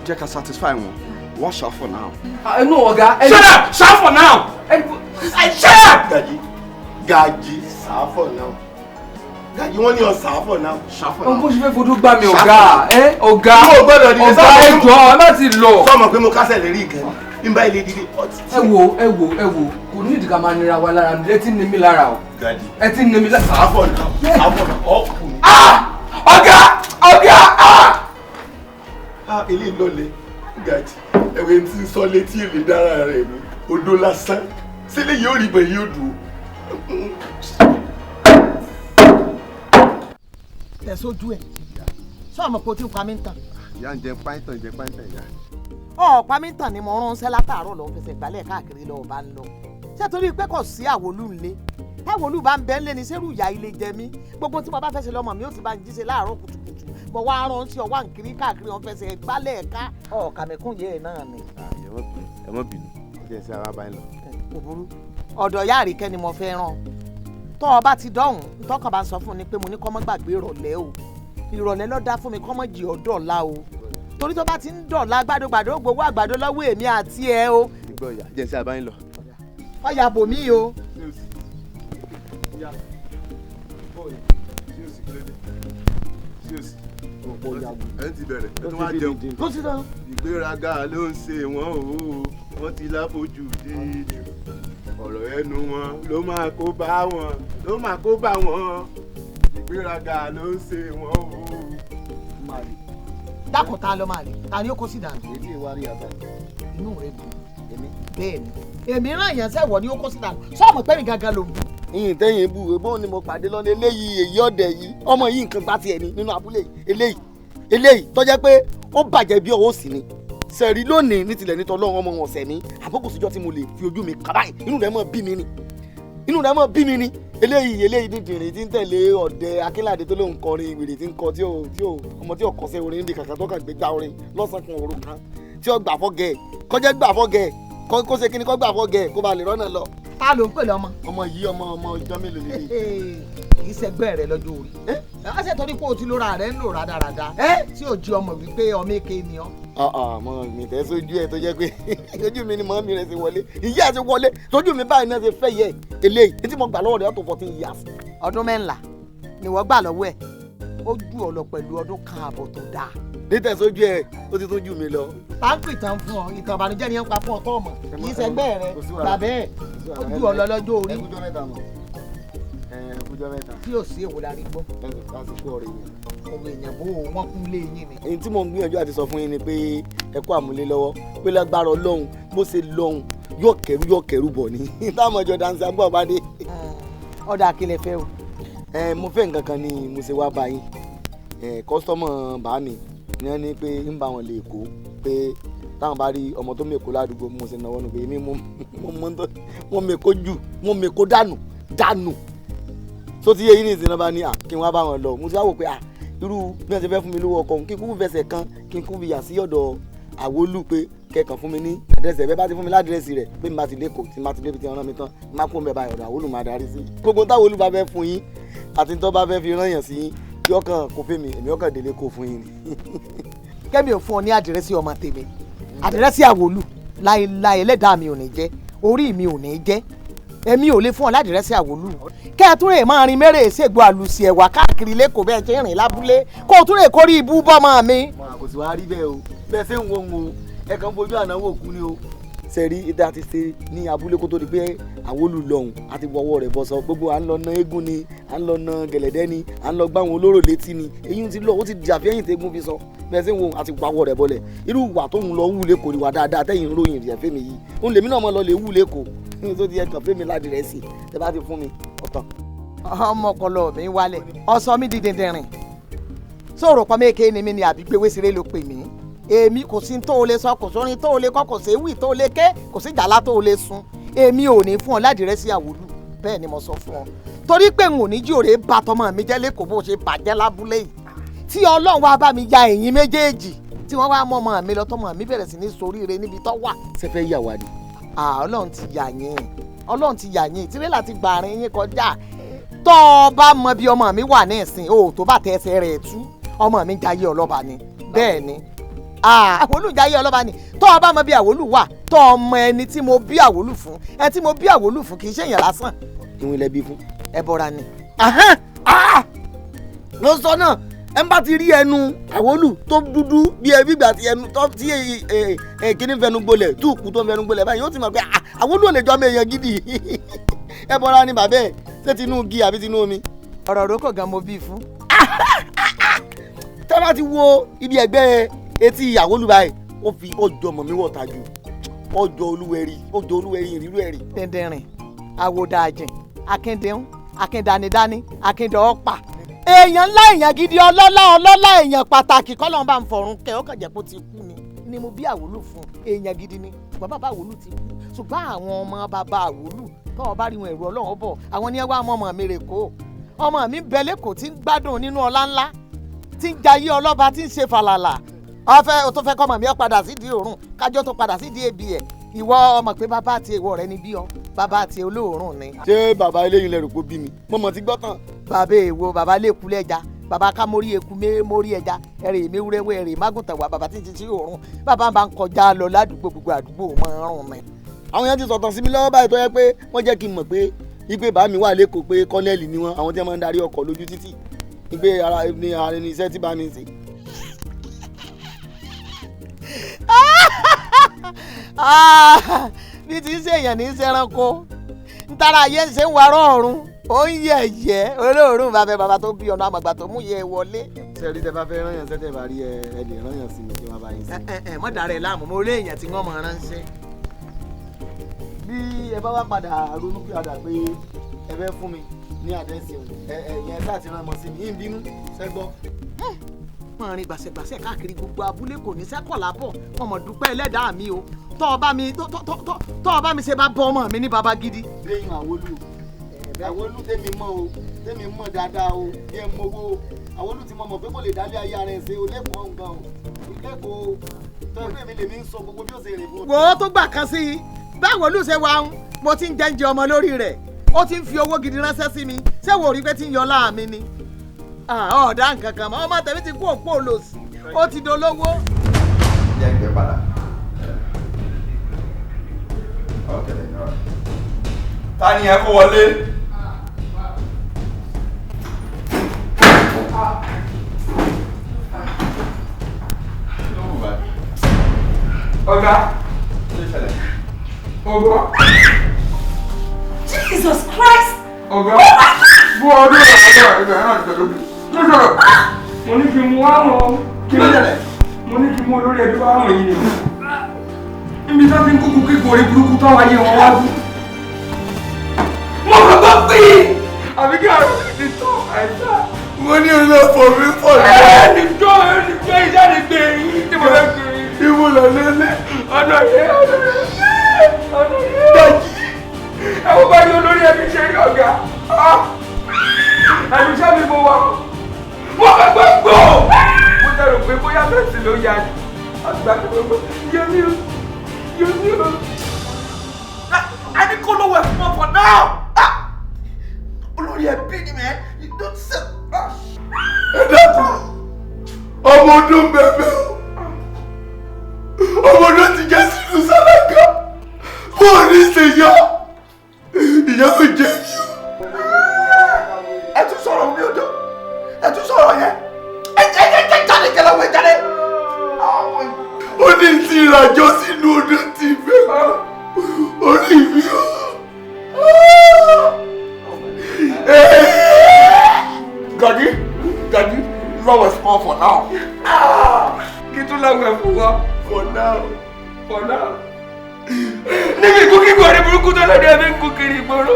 jẹ́ ká satisfy wọn wọ́n ṣá for now. No ọ̀gá. Shut up! Ṣá for now! Shut up! Gaji ṣá for now. Gaji wọ́n ní ọ ṣá for now. Ṣá for now. Bó ṣe fẹ́ fojú gbá mi ọ̀gá. Ọ̀gá ọ̀gá ẹjọ́ ẹ má ti lọ. Sọ́mọ pé mo kásẹ̀ lè rí nǹkan ní báyìí lè dídí ọtí. Ẹ wo kò ní ìdíkà máa nira wa lára ẹ ti ń ní mi lára o. Gaji ẹ ti ń ní mi lára. ṣá for now. Ṣá for now. ọkùnrin. Ọ̀gá. Ilé ìlọlẹ̀ Gaji ẹ̀wẹ̀ tí ń sọ létí èlé dára rẹ̀ mi odò lásán sílẹ̀ yóò rí bẹ̀ yóò dùn. ẹ sójú ẹ sọ àmọ́ pé o ti ń pa mí ń tàn. ìyá ń jẹ páìtàn ìyá. ọ̀pá mi ń tàn ni mo ránṣẹ́ látàárọ̀ lọ́ọ́ fẹsẹ̀ gbálẹ̀ káàkiri lọ́ọ́ bá ń lọ ṣé torí pé kò sí Àwòlú ńlé Àwòlú bá ń bẹ́ ńlé ni sẹ́rù ìyá ilé jẹ mí gbogbo tí mo bá fẹsẹ̀ lọ́mọ mi ó ti bá ń jíṣe láàárọ̀ kùtùkùtù mo wá ránṣẹ́ ọwọ́ àǹkiri káàkiri wọn fẹsẹ̀ gbálẹ̀ ká ọ̀kàmẹ́kùn yé náà ni. ẹ mọ bínú jẹ́ sí ara bá ń lọ. òbúrú ọ̀dọ̀ yá àríkẹ́ ni mo fẹ́ ràn tọ́ ọ bá ti dọ̀hùn tọkàn bá ń sọ fún ni pé mo ní kọ́ mọ́ gbàgbé ìrọ̀lẹ́ o ìrọ̀lẹ́ ló dá fún mi kọ́ mọ́ jì ọ́ dọ̀la o torí tó bá ti ń dọ̀la gbàdógbàdó gbowó àgbàdo lọ́wọ́ èmi àti ẹ o. ìgbọ́ ìyá jẹ́ sí ara bá ń lọ. ọ̀yà bòmí o. ẹ ti bẹ̀rẹ̀ ẹ tún wá jẹun. ìgbéraga ló ń ṣe wọ́n o wọ́n ti láfojú dídì ọ̀rọ̀ ẹnu wọn ló máa kó bá wọn ìgbéraga ló ń ṣe wọ́n o. dákun ta ló máa rí ta ni ó kó sí dànù. èdè ìwà rí àbá. inú rẹ dùn èmi bẹ́ẹ̀ ni èmi rán èèyàn sẹ́wọ̀ ni ó kó sí dànù sọ́ọ̀mù pẹ́ẹ́mì gangan ló ń bú. ìyìn tẹ́yìn bú ebó ni mo pàdé lọ́nà eléyìí èyí ọ̀dẹ̀ yìí ọmọ yìí nǹkan gbá tiẹ̀ ni nínú abúlé eléyìí tó jẹ́ pé ó bàjẹ́ bí ọwọ́ sí ni sẹ̀rí lónìí ní tilẹ̀ nítorí ọlọ́run ọmọ wọn sẹ̀mí àbókù síjọ́ tí mo lè fi ojú mi kàbáyì inú rẹ̀ mọ̀ bí mi ni eléyìí dídìrín tí ń tẹ̀lé ọ̀dẹ akínládé tó lóun kọrin ìwèrè tí ń kọ tí ó ọmọ tí ò kọsẹ̀ orin níbi kàkà tó kàn gbé gbá orin lọ́sàn-án kan òru kan tí ó gbà fọ́gẹ̀ kọjá gbà fọ́gẹ̀ kó ṣe kíni kó gbà fọ́gẹ̀ kó ba lè rọ́nà lọ. ta ló ń pè lọ́mọ. ọmọ yìí ọmọ ìjọ mélòó lè ní. kì í ṣẹgbẹ́ rẹ lọ́jọ́ orí. ẹ ṣe torí pé o ti lóra rẹ ń lò rádaràda tí ò jí ọmọ wípé ọmọ èké ni ọ. mọ mi tẹ sójú ẹ tó jẹ́ pé ojú mi ni mọ mi rẹ ti wọlé ìyá ẹ ti wọlé tójú mi báyìí náà ti fẹ́ yẹ eléyìí tí mo gbà lọ́wọ́ rẹ̀ tó 14 years. ọdún 14 ni wọ́n gbà lọ́wọ́ ẹ̀ ó ju ọ lọ pẹ̀lú ọdún kan àbọ̀ tó dáa. ní tẹ sójú ẹ ó ti tójú mi lọ. táǹkì ìtàn fún ọ ìtàn ìbànújẹ́ ni ẹ ń pa fún ọ tó ọmọ kì í ṣẹgbẹ́ rẹ bàbẹ́ ẹ̀ ó ju ọ lọ lọ́jọ́ orí. tí yóò sí èwo la rí gbọ́. ọ̀rọ̀ èèyàn bó wọ́n kún lé yín ni. èyí tí mo ń gbìyànjú àti sọ fún yín ni pé ẹ kó àmúlé lọ́wọ́ pé lágbára Ọlọ́run bó ṣe lọ́hùn yóò kẹrù bọ̀ ni táwọn ọjọ́ dansi agbọ́ bá dé. ọ̀dà àkìlẹ̀ fẹ́ o. mo fẹ́ nǹkan kan ni mo ṣe wá báyìí kọ́sítọ́mọ̀ bá mi ní wọ́n ní pé ń bá wọn lè kó pé táwọn bá rí ọmọ tó mèkó ládùúgbò mo ṣe náwó nù pé èmi mo mèkó jù mo mèkó dànù tó ti yé yín ní ìsìn náà bá ní kí n wá bá wọn lọ mo ti wá wò pé irú bí wọ́n ti fẹ́ fún mi lówó ọkọ̀ kí n kú fẹsẹ̀ kan kí n kú fi yà sí ọ̀dọ̀ Àwòlú pé kẹkàn fún mi ní àdírẹ́sì ẹ̀ bẹ́ẹ̀ bá ti fún mi ládírẹ́sì rẹ̀ pé mi bá ti lẹ́kọ̀ọ́ tí mi bá ti débi tí wọ́n rán mi tán má kó mi báyìí ọ̀dọ̀ Àwòlú máa darí sí. gbogbo táwòlú bá fẹ́ fún yín àti tó bá fẹ́ fi rán yàn sí yín kí ọkàn kò fẹ́ mi èmi ọkàn délé kó fún yín ni. kẹ́mi ò fún ọ ní àdírẹ́sì ọmọ tèmi àdírẹ́sì Àwòlú láéláé ẹlẹ́dàá mi ò ní jẹ́ orí mi ò ní jẹ́ èmi ò lè fún ọ ládírẹ́sì Àwòlú kẹ́ẹ̀túrè máa rin mẹ́rẹ̀ ṣègbọ́ àlùsì ẹ̀wà káàkiri lẹ́kọ̀ọ́ bẹ́ẹ̀ ṣe rìn lábúlé kó o túrè kórí ibú bọ́mọ mi. kò sì wá rí bẹ́ẹ̀ o bẹ́ẹ̀ ṣé ń wo ẹ kàn fojú ànáwó òkú ni o sẹ́rí ìdá ti ṣe ní abúlé kó tó di pé Awolu lọ́hùn àti wọ́wọ́ rẹ̀ bọ́ sọ gbogbo à ń lọ ná eégún ni à ń lọ ná gẹ̀lẹ́dẹ́ ni à ń lọ gbá àwọn olóró létí ni èyí ti lọ ó ti di àfihàn tẹ́gùn fi sọ bẹ́ẹ̀ sẹ́ wo àti wọ́wọ́ rẹ̀ bọ́lẹ̀ irú ìwà tó ń lọ wúlé kò ní wà dáadáa tẹ́yìn ròyìn rẹ̀ fẹ́mi yìí òun lèmi náà mọ́ lọ lè wúlé kò tó ti ẹ̀kàn fẹ́mi láti rẹ̀ sí tẹ́ bá ti fún mi ọ̀tàn. ọmọ ọpọlọ mi wálẹ̀ ọsọ mi di dìndìnrìn sọ̀rọ̀ pọ̀ méke ni mi ni àbí pé wésìrè ló pè mí èmi kò sí tó o lè sọ kò sórin tó o lè kọ kò sí ewì tó o lè ké kò sí jàlá tó o lè sun èmi ò ní fún ọ ládìrẹ́sì Awolu bẹ́ẹ̀ ni mo sọ fún ọ torí pé n ò ní jí òrè bá tọmọ mi jẹ́ lẹ́kọ̀ọ́ bó ṣe bàjẹ́ lábúlé yìí tí Ọlọ́run wá bá mi ya ẹ̀yìn méjèèjì tí wọ́n wá mọ́ ọmọ mi lọ tọmọ mi bẹ̀rẹ̀ sí ní soríire níbi tó wà. ṣe fẹ́ yà wá ni. Ọlọ́run ti yà yín Ọlọ́run ti yà yín tirẹ́là ti gbà àárín yín kọjá tọ́ ọ bá mọ bí ọmọ mi wà ní ìsìn o tó bá tẹ ẹsẹ̀ rẹ̀ tú ọmọ mi jayé ọlọ́ba ni bẹ́ẹ̀ ni Awolu jayé ọlọ́ba ni tọ́ ọ bá mọ bí Awolu wà tọ́ ọmọ ẹni tí mo bí Awolu fún ẹ tí mo bí Awolu fún kì í ṣe èèyàn lásán. ìwọ̀n ilẹ̀ bí fún. ẹ bọ́ra ni. ló sọ náà ẹ bá ti rí ẹnu Awolu tó dúdú bí ẹ gbígbà tí ẹnu tó tí kíní fẹnu gbolẹ̀ túùkù tó fẹnu gbolẹ̀ báyìí yóò ti mọ̀ pé Awolu ò lè jọ ọmọ èèyàn gidi ẹ bọ́ra ni bàbá ẹ ṣé tinú igi àbí tinú omi. ọ̀rọ̀ rókò gan mo bí fún. tẹ́ bá ti wo ibi ẹgbẹ́ etí Awolu báyìí ó fi ọjọ́ mọ̀ mí wọ̀ tajú ọjọ́ olúwẹ̀rí ìrírú ẹ̀rí. dẹ̀ndẹ̀rìn àwòdàjìn akíndéhùn akíndanidání akíndọ̀ọ́pà èèyàn ńlá èèyàn gidi ọlọ́lá èèyàn pàtàkì kọ́lọ́n bá ń fọ̀run kẹ́ ó kàn jẹ́ pé ó ti kú ni mo bí Awolu fún èèyàn gidi ni ṣùgbọ́n bàbá Awolu ti kú ṣùgbọ́n àwọn ọmọ bàbá Awolu tọ́ ọ bá rí wọn ẹ̀rù Ọlọ́run bọ̀ àwọn ní ẹwà ọmọ mi rè kó ọmọ mi bẹ lẹ́kọ̀ọ́ tí ń gbádùn nínú ọlá ńlá tí ń jayé ọlọ́ba tí ń ṣe fàlàlà ọfẹ tó fẹ́ kọ́ ọmọ mi ọ padà sídìí òórùn kájọ́ tó padà sídìí ebi ẹ̀ ìwọ ọmọ pé bàbá àti ìwọ rẹ ni bí ọ bàbá àti olóòórùn ni. ṣé bàbá eléyìí lẹ rò pé bí mi mo mọ̀ ti gbọ́ tán. bàbá èwo bàbá lè kú lẹ́ja bàbá ká mórí eku mórí ẹja ẹrè méwúrẹ́wẹ́ ẹrè mágùntàn wà bàbá tí ń ṣiṣẹ́ òórùn bàbá bá ń kọjá lọ ládùúgbò gbogbo àdúgbò mọ́ ọ̀rùn mi. àwọn yẹn ti sọ̀tàn sí mi lọ́wọ́ báyìí tó yẹ pé wọ́n jẹ́ kí n mọ̀ pé ìgbé bá mi wà lẹ́kọ̀ọ́ pé kọ́nẹ́ẹ̀lì ni wọ́n àwọn tí wọ́n máa ń darí ọkọ̀ lójú títì ìgbé ara ní iṣẹ́ tí bá mi ṣe. bí ti ń ṣe èèyàn ní í ṣẹranko ntara ayé ń ṣe ń warọ́ ọ̀run ó ń yẹ̀yẹ́ olóòórùn bàbá tó bí ọ̀nà àmàgbà tó mú yẹ wọlé. sẹ́ẹ̀rí tẹ bá fẹ́ rányàn sẹ́tẹ̀ bá rí ẹ lè rányàn sí mi kí wọ́n bá yín sí. mọ́ dàrẹ́ láàmú mo lé èèyàn tí wọ́n mọ̀ ránṣẹ́. bí ẹ bá wá padà ronú padà pé ẹ fẹ́ fún mi ní àdẹ́sì ẹ̀yẹn tá àti rán ọmọ sí mi yín bínú sẹ́gbọ́. mọ̀ rin gbàṣẹ̀gbàṣẹ̀ káàkiri gbogbo abúlé kò ní sẹ́kọ̀ lábọ̀ wọn mọ̀ dúpẹ́ ẹlẹ́dàá mi o tọ́ ọ bá mi ṣe bá bọ́ ọmọ mi ní baba gidi. lẹ́yìn Awolu tèmi mọ̀ o tèmi mọ̀ dáadáa o bí ẹ mọ owó Awolu ti mọ̀ pé kò lè dálé ayé ara ẹ̀ ṣe o lẹ́kọ̀ọ́ nǹkan o lẹ́kọ̀ọ́ tọ́jú èmi lèmi ń sọ gbogbo bí ó ṣe rìn fún. wò ó tó gbà kan sí i báwo ló ṣe wà ń mo ti ń jẹ́ǹjẹ ọmọ lórí rẹ̀ ó ti ń fi owó gidi ránṣẹ́ sí mi ṣé wò rí pé tí ń yọ láàmì ni ọ̀dà nǹkan kan mọ́ ọmọ tẹ̀mí ti kú òpó olòṣì ó ti dolówó. jẹ́ ìgbẹ́ padà ta ni ẹ kó wọlé. ọ̀gá ọ̀gá. Jesus Christ. ọ̀gá bó ọdún ọ̀gá ẹgbẹ́ náà ti tẹ̀lé mi lọ́sọ̀rọ̀ mo ní kí n mú àwọn kí ló tẹ̀lé mo ní kí n mú olórí ẹbí wá àwọn yìí ni níbi tó ti ń kúkú kíkọ orí burúkú tó wáyé wọn wá dùn mo kàn gbọ́ pé àbí kí àrùn ti tó àìsà. mo ní olóòfò mi pọ̀ ní. ẹni tó ìjáde gbé yín tí mo fẹ́ gbé yín. ìwọ lọ lélẹ̀. ọ̀nà yẹn dájí ẹ wo bá yọ lórí ẹbí ṣe rí ọ̀gá ẹbí iṣẹ́ mi mo wà mo fẹ́ gbọ́ gbọ́ mo dẹrù pé bóyá bẹ́ẹ̀sì ló yá ni àgbà tó gbọ́ yẹmí o yẹmí o. I need to know what's more for now. Olórí ẹbí ni mẹ́, you don't say. Ẹ dákun, ọmọ ọdún bẹ̀bẹ̀ o, ọmọ ọdún ti jẹ́ sínú sálákà, kó o ní ṣe yá, ìyá ò jẹ́ mi o. Ẹ tún sọ̀rọ̀ mi odò, ẹ tún sọ̀rọ̀ yẹn, ẹ jáde kẹlẹ́ wẹ̀ jáde. Ó ní ti ìrìnàjò sínú odò ti fẹ́. Kí tún láwẹ̀ fún wa? For now. Níbi ikú kíkọ́ ní burúkú tó lọ́dẹ ẹbí ń kú kiri ìgboro.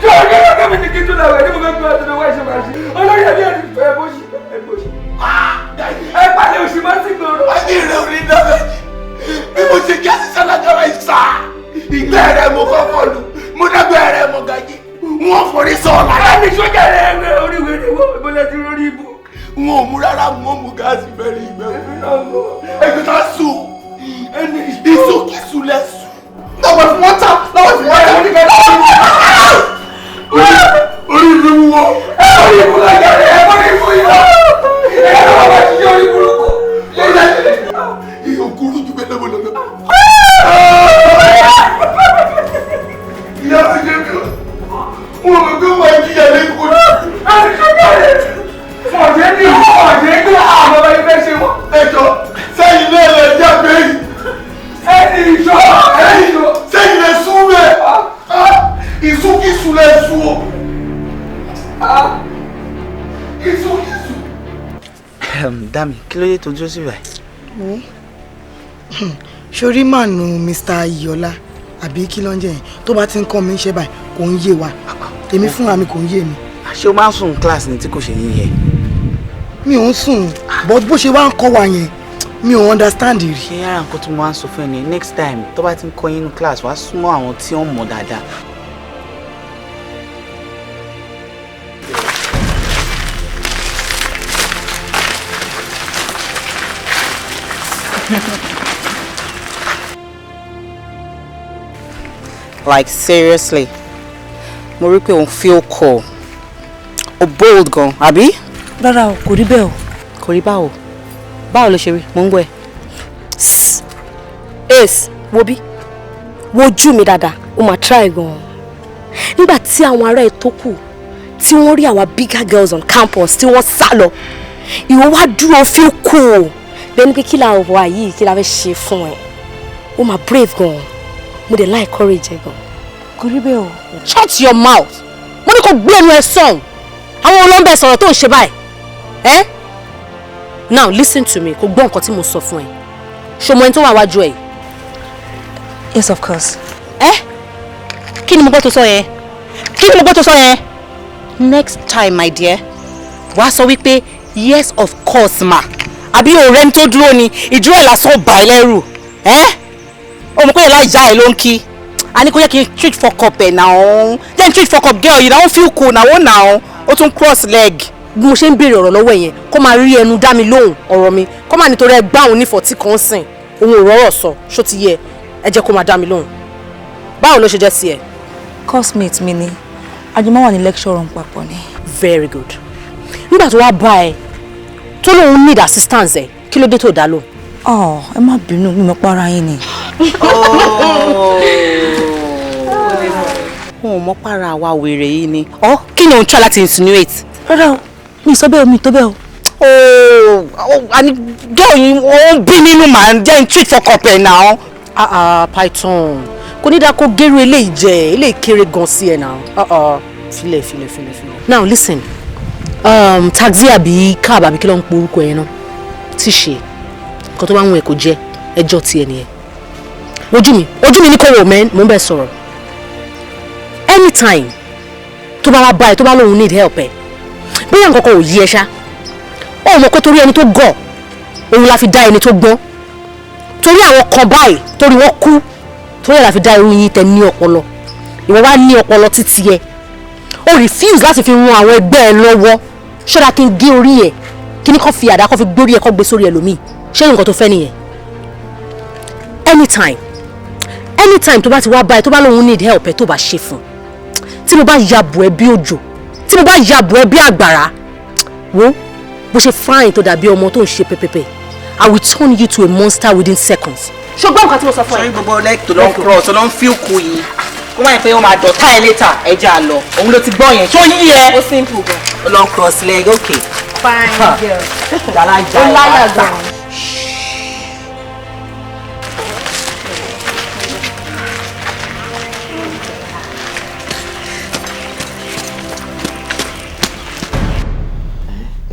Ṣé ọ̀gá ọ̀gá mi ní kí tún láwẹ̀ ní mo fẹ́ gbé ọtí lọ́wọ́ ẹ̀ṣẹ̀ máa ṣe? Olórí ẹbí ẹni fẹ́ bó ṣe. Ẹ pàdé òṣì máa ti gbòòrò. Ayé rẹ̀ ò ní dábẹ́. Bí mo ṣe kí àṣìṣe lágbára ìsà, ìgbẹ́ rẹ̀ mo kọ́kọ́ lù, mo dágbẹ́ rẹ̀ mo gàjí, wọ́n forí sọ̀ọ́lá. Ẹni sójà rẹ̀ ẹgbẹ́ oríwèrè wọ́n ìbọlẹ̀ ti lórí ibú. Wọn ò mú rárá, wọn mú gáàsì fẹ́rẹ̀ ìgbẹ́. Ẹgbẹ́ tá sùn, ẹni ìsúkìsù lẹ̀ sùn. Lọ́wọ́ fún wọ́n tà, lọ́wọ́ fún wọ́n tà. Orí ìlú wọ. Orí ìbú lọ́jà rẹ̀ ẹ̀ orí ìbú yìí lọ. Ẹ lọ́wọ́ bá ti jẹ́ orí burúkú. Ìyókùrú ju bẹ́ẹ̀ lọ́wọ́. Ìyá ti jẹ́ mi o. Wọ́n mọ̀ pé wọ́n ti yà lẹ́kọ̀ọ́. Àti sójà rẹ̀. Ọ̀jẹ̀ ní ọ̀jẹ̀ ní àwọn ọmọ ẹgbẹ́ ṣe wọ́n. Ẹjọ́ sẹ́yìn náà lè jẹ́ bẹ́ẹ̀. Ẹni ìjọ sẹ́yìn lè sún bẹ́ẹ̀. Ìsúkìsù lè sún o. Ìsúkìsù. Dami, kí ló dé tó dúró sí báyìí? Sori mànú Mr. Iyọlá àbí kí ló ń jẹ́ yẹn tó bá ti ń kọ́ mi ṣe báyìí kò ń yé wa èmi fúnra mi kò ń yé mi. Ṣé o máa ń sùn kíláàsì ní tí kò ṣe yín yẹn? Mi ò ń sùn but bó ṣe wá ń kọ́ wa yẹn mi ò understand rí. Ṣé yàrá nǹkan tó máa ń sọ fún ẹ ní next time tó bá ti ń kọ́ yín nínú kíláàsì wàá súnmọ́ àwọn tí wọ́n mọ̀ dáadáa. Like seriously, mo rí pé òun feel cool, o bold gan, àbí? Rárá o, kò rí bẹ́ẹ̀ o. Kò rí báwo? Báwo ló ṣe rí? Mo ń gbọ́ ẹ. Ace, wo bí? Wojú mi dáadáa, o máa try gan. Nígbà tí àwọn ará ẹ̀ tó kù, tí wọ́n rí àwa bigger girls on campus, tí wọ́n sá lọ, ìwọ wá dúró feel cool. Bẹ́ẹ̀ni pé kí la wà yìí, kí la fẹ́ ṣe fún ẹ. O máa brave gan. Mo dey like courage gan. Kò rí bẹ́ẹ̀ o. Shut your mouth. Mo ní kó gbé ẹnu ẹ sọ̀n. Àwọn olóńbẹ sọ̀rọ̀ tó ń ṣe báyìí. Now listen to me. Kó gbọ́ nǹkan tí mo sọ fún ẹ. Ṣo mọ ẹni tó wà wájú ẹ? Yes, of course. Kí ni mo gbọ́ tó sọ yẹn? Kí ni mo gbọ́ tó sọ yẹn? Next time, my dear, wàá sọ wípé yes, of course, ma. Àbí ọ̀rẹ́ mi tó dúró ni ìdúró ẹ̀ lásán bà ẹ́ lẹ́rù. O mọ̀ pé ìlà ìjà ẹ̀ ló ń kí. A ní kó yẹ kí n treat for cup ẹ̀ náà. Then treat for cup girl, you don't feel cool now. O tún cross leg. Bí mo ṣe ń béèrè ọ̀rọ̀ lọ́wọ́ yẹn, kó máa rí ẹnu dá mi lóhùn ọ̀rọ̀ mi. Kó máa nítorí ẹ gbá òun ní fọ̀tí kan sìn. Òun ò rọ́rọ̀ sọ, ṣó ti yẹ. Ẹ jẹ́ kó máa dá mi lóhùn. Báwo ló ṣe jẹ́ sí ẹ? Coursemate mi ni. Àjùmọ̀ wà ní lecture room papọ̀ ni. Very good. Nígbà tó wá bá ẹ, tó lóun need assistance ẹ, kí ló dé tó dá lóhùn? Ẹ má bínú, mi mọ̀ para yín ni. Wọn ò mọ̀ para wa wèrè yìí ni. Kí ni òun try láti insinuate? Rárá o, mi sọ bẹ́ẹ̀ o, mi tó bẹ́ẹ̀ o. Àní gẹ́ọ̀yìn ó ń bí nínú màá jẹ́ treat for cup ẹ̀ náà. Python kò ní dá kó gẹ́rù eléyìí jẹ eléyìí kéré gan sí ẹ̀ náà. Filẹ̀. Now listen, taxi àbí cab àbí kí ló ń po orúkọ yẹn náà tí ṣe nǹkan tó bá ń wọ̀ ẹ̀ kò jẹ́ ẹjọ́ tiẹ̀ nìyẹn. Ojú mi ní kò wò mẹ́ mo ń bẹ̀ sọ̀rọ̀. Anytime tó bá wá bá ẹ tó bá lóun need help ẹ bóyá nǹkan kan ò yí ẹ ṣá ó mọ̀ pé torí ẹni tó gọ̀ òun la fi dá ẹni tó gbọ́n torí àwọn kan báyìí torí wọ́n kú torí ẹ̀ la fi dá irú yín tẹ ní ọpọlọ ìwọ wá ní ọpọlọ títí ẹ ó refuse láti fi ran àwọn ẹgbẹ́ ẹ lọ́wọ́ ṣọ́dá kí n gé orí ẹ kí ní kàn fi àdá kàn fi gbórí ẹ kàn gbé sórí ẹlòmíì ṣé nǹkan tó fẹ́ nìyẹn. Anytime tó bá ti wá báyìí tó bá lóun need help ẹ tó bá ṣe fún tí mo bá yabò ẹ bí òjò tí mo bá yabò ẹ bí àgbàrá wo bó ṣe fine tó dàbí ọmọ tó ń ṣe pẹpẹpẹ I will turn you to a monster within seconds. ṣùgbọ́n nǹkan tí mo sọ fún ẹ. sọ́yìn gbogbo leg tó lọ cross tó lọ ń feel cool yìí kó má yẹ pé ó máa dọ̀tá ẹ later ẹja lọ òun ló ti gbọ́ yẹn ṣó yí ẹ. ó simple gan. ó lọ cross leg okay. fine girl. galaja ó láyà gan.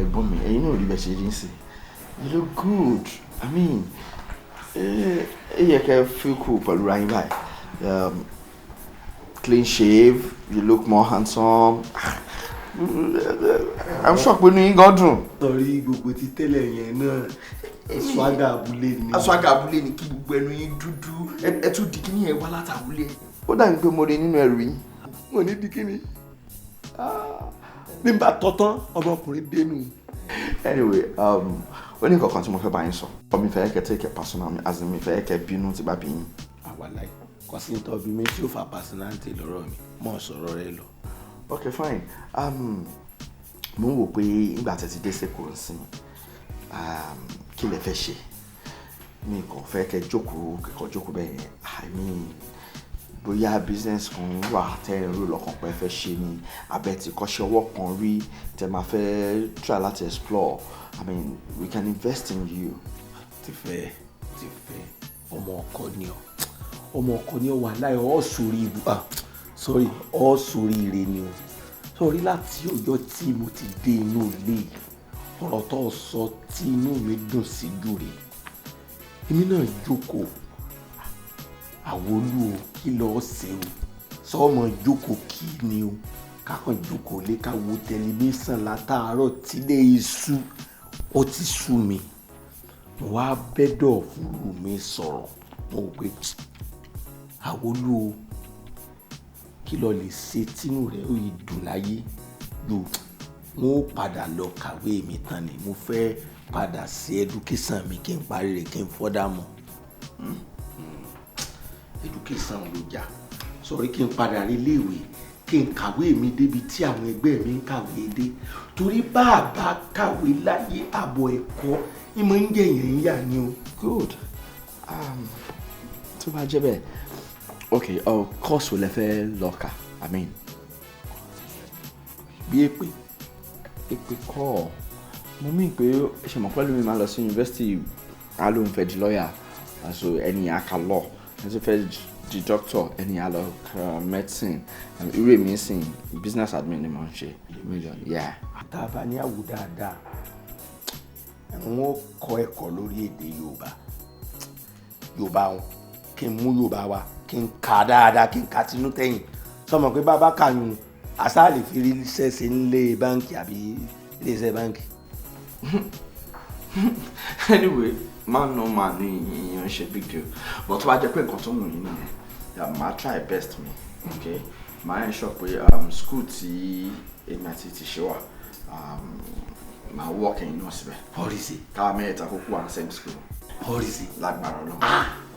ẹ̀gbọ́n mi ẹ̀yin náà rí bẹ́ẹ̀ ṣe rí sí You look good. I mean, you can feel cool pẹ̀lú ra yín báyìí. Clean shave, you look more handsome. I'm shocked when you got dùn. Sorry, gbogbo ti tẹ́lẹ̀ yẹn náà. Swaga abúlé ni. Swaga abúlé ni kí gbogbo ẹnu yín dúdú. Ẹ tún di kíní yẹn wá láti abúlé. Ó dà ní pé mo rí nínú ẹrù yín. Mo ní di kíní. Bí n bá tọ́tán, ọmọkùnrin dénú. Anyway, ó ní nǹkan kan tí mo fẹ́ bá yín sọ. Mi fẹ́ kẹ́ take it personal, as in mi fẹ́ kẹ́ bínú tí bá bí yín. Àwàláì, kò sí nítorí bí mi tí ó fa personality lọ́rọ̀ mi, mọ̀ sọ̀rọ̀ rẹ lọ. Okay, fine. Mo ń wò pé ìgbà tẹ́ ti dé sẹ́kọ̀ọ́ nsìn, kí lẹ fẹ́ ṣe? Mi kàn fẹ́ kẹ́ jókòó bẹ́ẹ̀ yẹn. I mean, bóyá business kan wà tẹ́ ẹ rò lọ́kàn pé fẹ́ ṣe ni, abẹ́ ti kọ́ṣẹ́ ọwọ́ kan rí tẹ́ máa fẹ́ try láti explore. I mean, we can invest in you. Ti fẹ́ ọmọ ọkọ ni ọ wà láì ọ sórí ibu sorry ọ sórí ire ni o sórí láti ọjọ́ tí mo ti dé inú ilé ọ̀rọ̀ tó sọ tí inú mi dùn sí jù rè èmi náà jókòó Awolu o kí lọ́ọ́ ṣe o sọ́ọ̀mọ̀ jókòó kí ni o kákan jókòó lé ká wo tẹlifíṣàn látàárọ̀ tílé iṣu ó ti sú mi mo wá bẹ́dọ̀ fúru mi sọ̀rọ̀ mo gbé Awolu o kí ló lè ṣe tínú rẹ̀ ó yìí dùn láyé jù mo padà lọ kàwé mi tán ni mo fẹ́ padà sí education mi kí n parí rẹ̀ kí n fọ́dà mọ́ education ló jà sọ̀rí kí n padà rí iléèwé kí n kàwé mi débi tí àwọn ẹgbẹ́ mi ń kàwé dé torí bá a bá kàwé láyé àbọ̀ ẹ̀kọ́ ìmọ̀ ń jẹ̀yàn ń yà ni o. Good. Tó bá jẹ́ bẹ́ẹ̀ okay course wo lẹ fẹ́ lọ kà I mean bí èpè kọ́ mo mí pé ṣe mọ̀ pẹ́lú mi máa lọ sí yunifásitì alóhùn fẹ́ di lọ́ọ̀yà àṣọ ẹni àkà law ẹni tó fẹ́ di doctor ẹni àlọ́ medicine irú èmi sìn business admin ni mo ń ṣe million yeah. àtàbà ní àwù dáadáa wọn kọ́ ẹ̀kọ́ lórí èdè Yorùbá wọn kí n mú Yorùbá wa kí n kà dáadáa kí n kà tinú tẹ̀yìn sọmọ pé bàbá kàyún àṣà lè fi rí iṣẹ́ ṣe nílé báńkì àbí ilé iṣẹ́ báńkì. Anyway man no man ní ìyẹn ṣe big deal but tó bá jẹ́ pé nǹkan tó wù yín nìyẹn máa try best mi okay máa ń sọ pé school tí èmi àti ti ṣe wà máa work ẹ̀yìn náà síbẹ̀. Policy. káwa mẹ́ta kókó wà ní same school. Policy. lágbára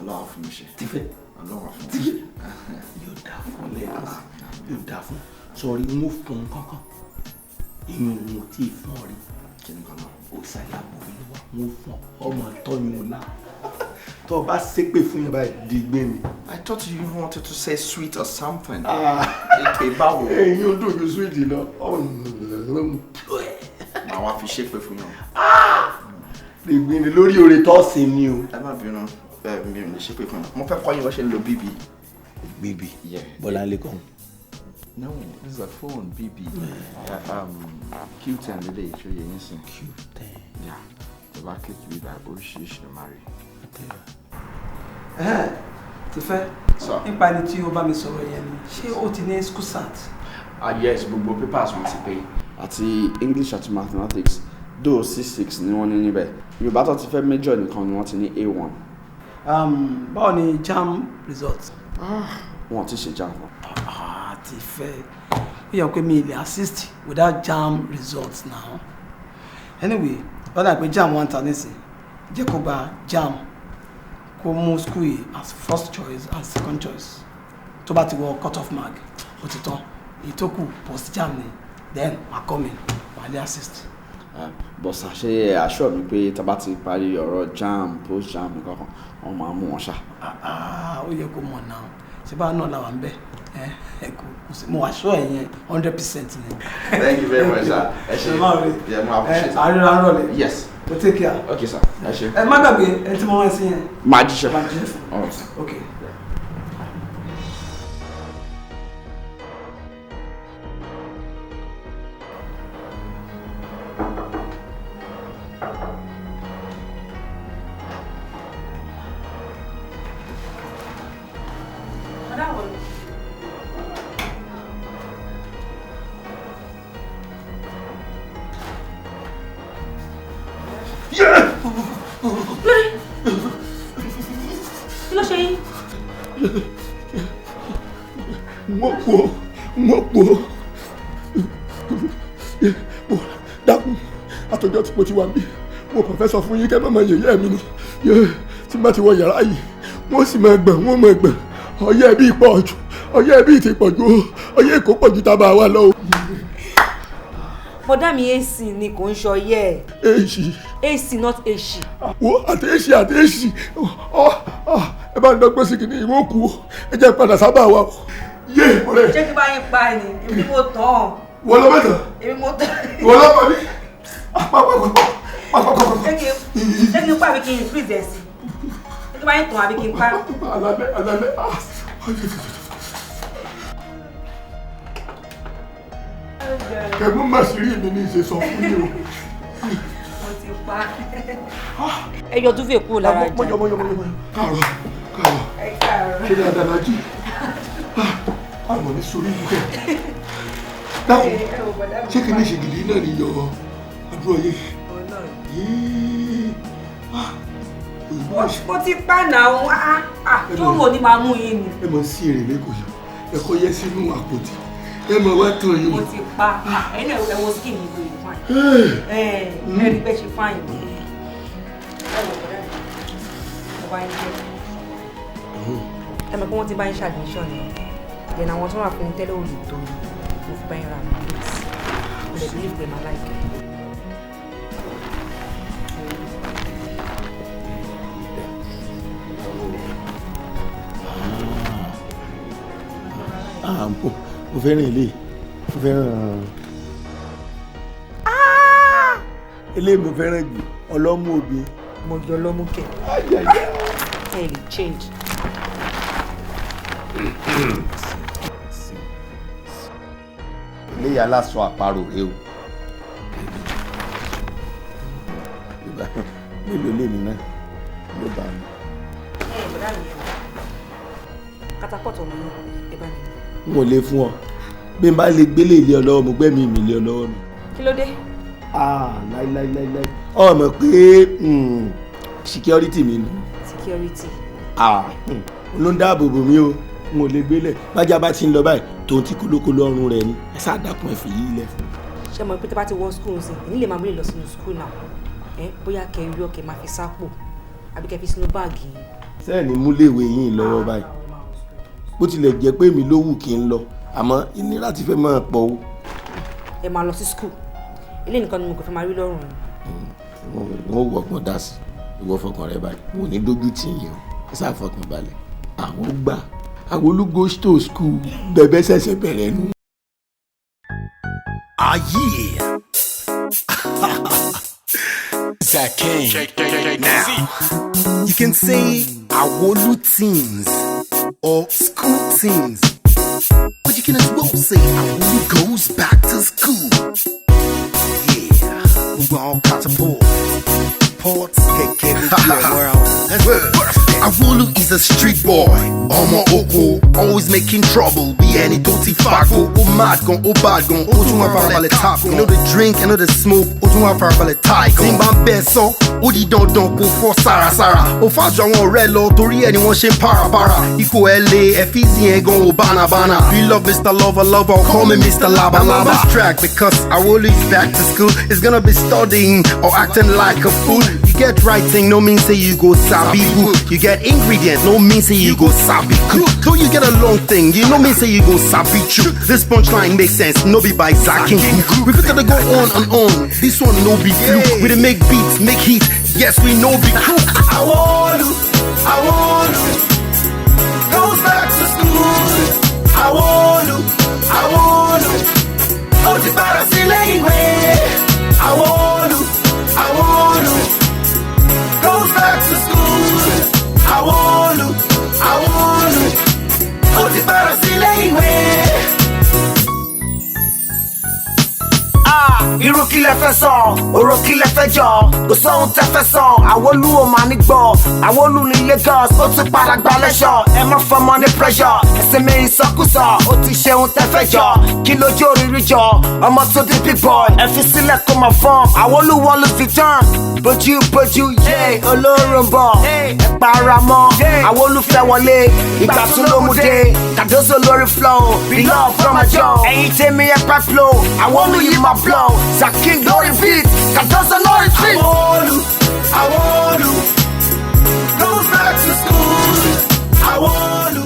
Ọlọ́run fún mi ṣe. Tífẹ́. Ọlọ́run fún mi ṣe. yóò dáa fún lẹ́ẹ̀kan yóò dáa fún sọrí n ó fún kankan ìyún mo tí ì fún ọ rí kí ni kan náà ó ṣàyà mo fi wá mo fún ọmọ tọ́yún ọ̀la tó o bá ṣépè fún yẹn báyìí di gbé mi. I thought you wanted to say sweet or something. èké báwo. èyí ó dùn ju sweet lọ. màá wá fi ṣépè fún yàn. ìgbìn ni lórí oore tó ṣe ni o. ẹ má bínú mi ò ní ṣépè fún yàn mo fẹ́ kọ́ yín wọ́n ṣe ń lo bíbí. Baby. Yeah. Bolanle kan. No, this is a phone, BB. Q10 today, show you anything. Q10. Yeah. The back click with that oríṣiríṣi to marry. Tífẹ́. Nípa ẹni tí ó bá mi sọ̀rọ̀ yẹn ni, ṣé ó ti ní school sat? Yes, gbogbo papers wọn ti pé. Àti English àti mathematics, though C6 ni wọ́n ní níbẹ̀. Yorùbá tó ti fẹ́ major nìkan ni wọ́n ti ní A1. Báwo ni JAMB results? Wọ́n ti ṣe JAMB. Tífẹ́. Ó yẹ pé mi lè assist without JAMB results now. Anyway, lọ́dà pé JAMB wọ́n ta nísìn, jẹ́ kó gba JAMB kó mú school yìí as first choice as second choice. Tó bá ti wọ cut off mark, ó ti tán. Èyí tó kù post JAMB ni, then màá come in, màá lè assist. Bọ̀sà ṣe assure mi pé tá bá ti parí ọ̀rọ̀ JAMB post JAMB nǹkan wọ́n máa mú wọn ṣá. Ó yẹ kó mọ̀ náà ṣe bá náà làwọn ń bẹ̀ mo assure ẹ̀yẹn 100% ni. Thank you very much sir. Ẹ ṣe yeah mo appreciate it. àríra ń rọlẹ̀. Yes. o take care. Okay sir. Ẹ ṣe. Ẹ má gbàgbé ẹ tí mo wá sí yẹn. Máa jíṣẹ́. Máa jíṣẹ́ fún. All right. Okay. Kí ló ṣe yín? Wọ́n po. Dákun, àtọjọ́ tí mo ti wà bí, mo kàn fẹ́ sọ fún yín kẹ́ mọ́mọ́ yẹ̀yẹ́ mi ni. Tí bá ti wọ yàrá yìí, wọ́n sì máa gbọ̀n, wọ́n máa gbọ̀n. Ọyẹ́ bí pọ̀ jù, ọyẹ́ bí ti pọ̀ jù, ọyẹ́ èkó pọ̀ jù tábà wà lọ. Bọ́dá mi AC ni kò ń ṣọyẹ́. AC not AC. Wo àti AC. Ẹ bá ń dọ́gbọ́n sí kìíní ìwọ kú, ẹ jẹ́ padà sábà wà. Yé ọ̀rẹ́. Ṣé kí bá yín pa ni? Èmi mo tán. Wọ́n lọ mẹ́ta. Èmi mo tán. Wọ́n lọ pa mí. Ṣé kí n pa àbí kí n freeze ẹ̀ sí? Ṣé kí bá yín tán àbí kí n pa? Alálẹ́. Kẹ̀mú má sí rí mi ní ìṣe sọ fún yìí o. Mo ti pa. Ẹyọ tó fẹ́ kúrò lára jẹ. Mọ́yọ́. Káàárọ̀. Ṣé ní Adalaji? Àmọ̀ ní sórí ìwúkẹ́. Dákun, ṣé kí ní ṣe gidi náà ni yọ àdúrà yìí? Mo ti pa náà. Tó wò ní máa mú yín ni. Ẹ mọ̀ sí èrè lẹ́kọ̀ọ́ yìí. Ẹ kọ́ yẹ sínú àpótí. Ẹ mọ̀ wá tán yìí. Mo ti pa. Ẹni ẹ̀wọ̀ skin mi kò lè fáìn. Ẹ̀rí bẹ́ẹ̀ ṣe fáìn. Ẹ mọ̀ pé wọ́n ti bá ń ṣe admission ni. Then àwọn tó wà fún tẹ́lẹ̀ òòlù tó mo fi bá ń ra mi. Mo lè believe pé màá láìpẹ́. Mo fẹ́ràn ilé, mo fẹ́ràn ilé, mo fẹ́ràn jù ọlọ́mú obì. Mo jọ ọlọ́mú kẹ̀. Ẹ lè change. Ilé yàrá sọ àparò rẹ o. Mélòó lèmi náà ló bá mi. Bọ̀dá mi yẹn. Katapọ́tọ̀ mi ẹ bá mi. N ò lè fún ọ bí n bá lè gbélé ilé ọ lọ́wọ́ mo gbẹ́mí mi ilé ọ lọ́wọ́ mi. Kí ló dé? Láíláíláíláí ọmọ pé security mi nù. Security. Ló ń dáàbò bò mí o, n ò lè gbélé bájá bá ti ń lọ báyìí tó ń ti kólókóló ọrùn rẹ ni ẹ sáà dákun ẹ fi yí ilẹ̀ fún. Ṣé mo pété bá ti wọ school sí èyí lè máa múlẹ̀ lọ sínú school náà bóyá kẹ rí ọkẹ máa fi sápò àbí kẹ fi sínú báàgì yìí. Sẹ́ẹ̀ni múléèwé yín lọ́wọ́ báyìí bó tilẹ̀ jẹ́ pé mi ló wù kí n lọ àmọ́ ìnira ti fẹ́ máa pọ̀ o. Ẹ máa lọ sí school ilé nìkan ni mo kò fẹ́ máa rí lọ́rùn rẹ̀. Wọ́n wọ ọgbọ́n dá sí ìwọ fọkàn rẹ balẹ̀ mo ní dójú tì yín o ẹ sáà fọkàn balẹ̀ àwọn gbà Awolu goes to school bẹ̀bẹ̀ ṣẹ̀ṣẹ̀ bẹ̀rẹ̀ nù. Yeah. That king. Now, you can say Awolu teens or school teens, but you can as well say Awolu goes back to school. Yeah, we're all catapult. Ports, Awolu is a street boy. Omotosho, always making trouble. Be any dirty fago. Oh mad gon, oh bad gon. Oh too much for the top. You know the drink, you know the smoke. Oh too much for the tie. Zimba beso. Oh di don go for Sarah. Oh fast John red law. Tori anyone she para. Iko LA, Ephesian gon bana. We love Mr. Lover. Call me Mr. Laba. This track because Awolu is back to school. It's gonna be studying or acting like a fool. You get writing, no mean say you go sabi good. You get ingredients, no mean say you go sabi cook. So you get a long thing, you know mean say you go sabi chew. This punchline makes sense, no be by zacking. We could go on and on. This one no be fluke. We dey make beats, make heat. Yes, we know be cook. Awolu goes back to school. Awolu ó ti padà sílé ìwé. Awolu goes back to school. Awolu ó ti padà sílé ìwé. Irú kí lẹ fẹ́ sọ ọ̀rọ̀ kí lẹ fẹ́ jọ kò sóhun tẹ́ fẹ́ sọ Awolu ò máa ní gbọ́ Awolu ní Lagos ó ti padà gba lẹ́ṣọ̀ ẹ má fọmọ ní pressure ẹsẹ̀ mi ìsọkúsọ ó ti ṣeun tẹ́ fẹ́ jọ kí lójú òrìrì jọ ọmọ tó di big boy ẹ fi sílẹ̀ kó máa fọ́n Awolu wọ́n ló fi tán bójú yé olóró ń bọ̀ ẹ para mọ́ Awolu fẹ́ wọlé ìgbà tún ló mú dé Kàdóso lórí flow bí love from a joe ẹ̀yin tèmi ẹ pẹ́ flow Awolu yìí máa blow Zakin lórí beat Kàdóso lórí street. Awolu goes back to school Awolu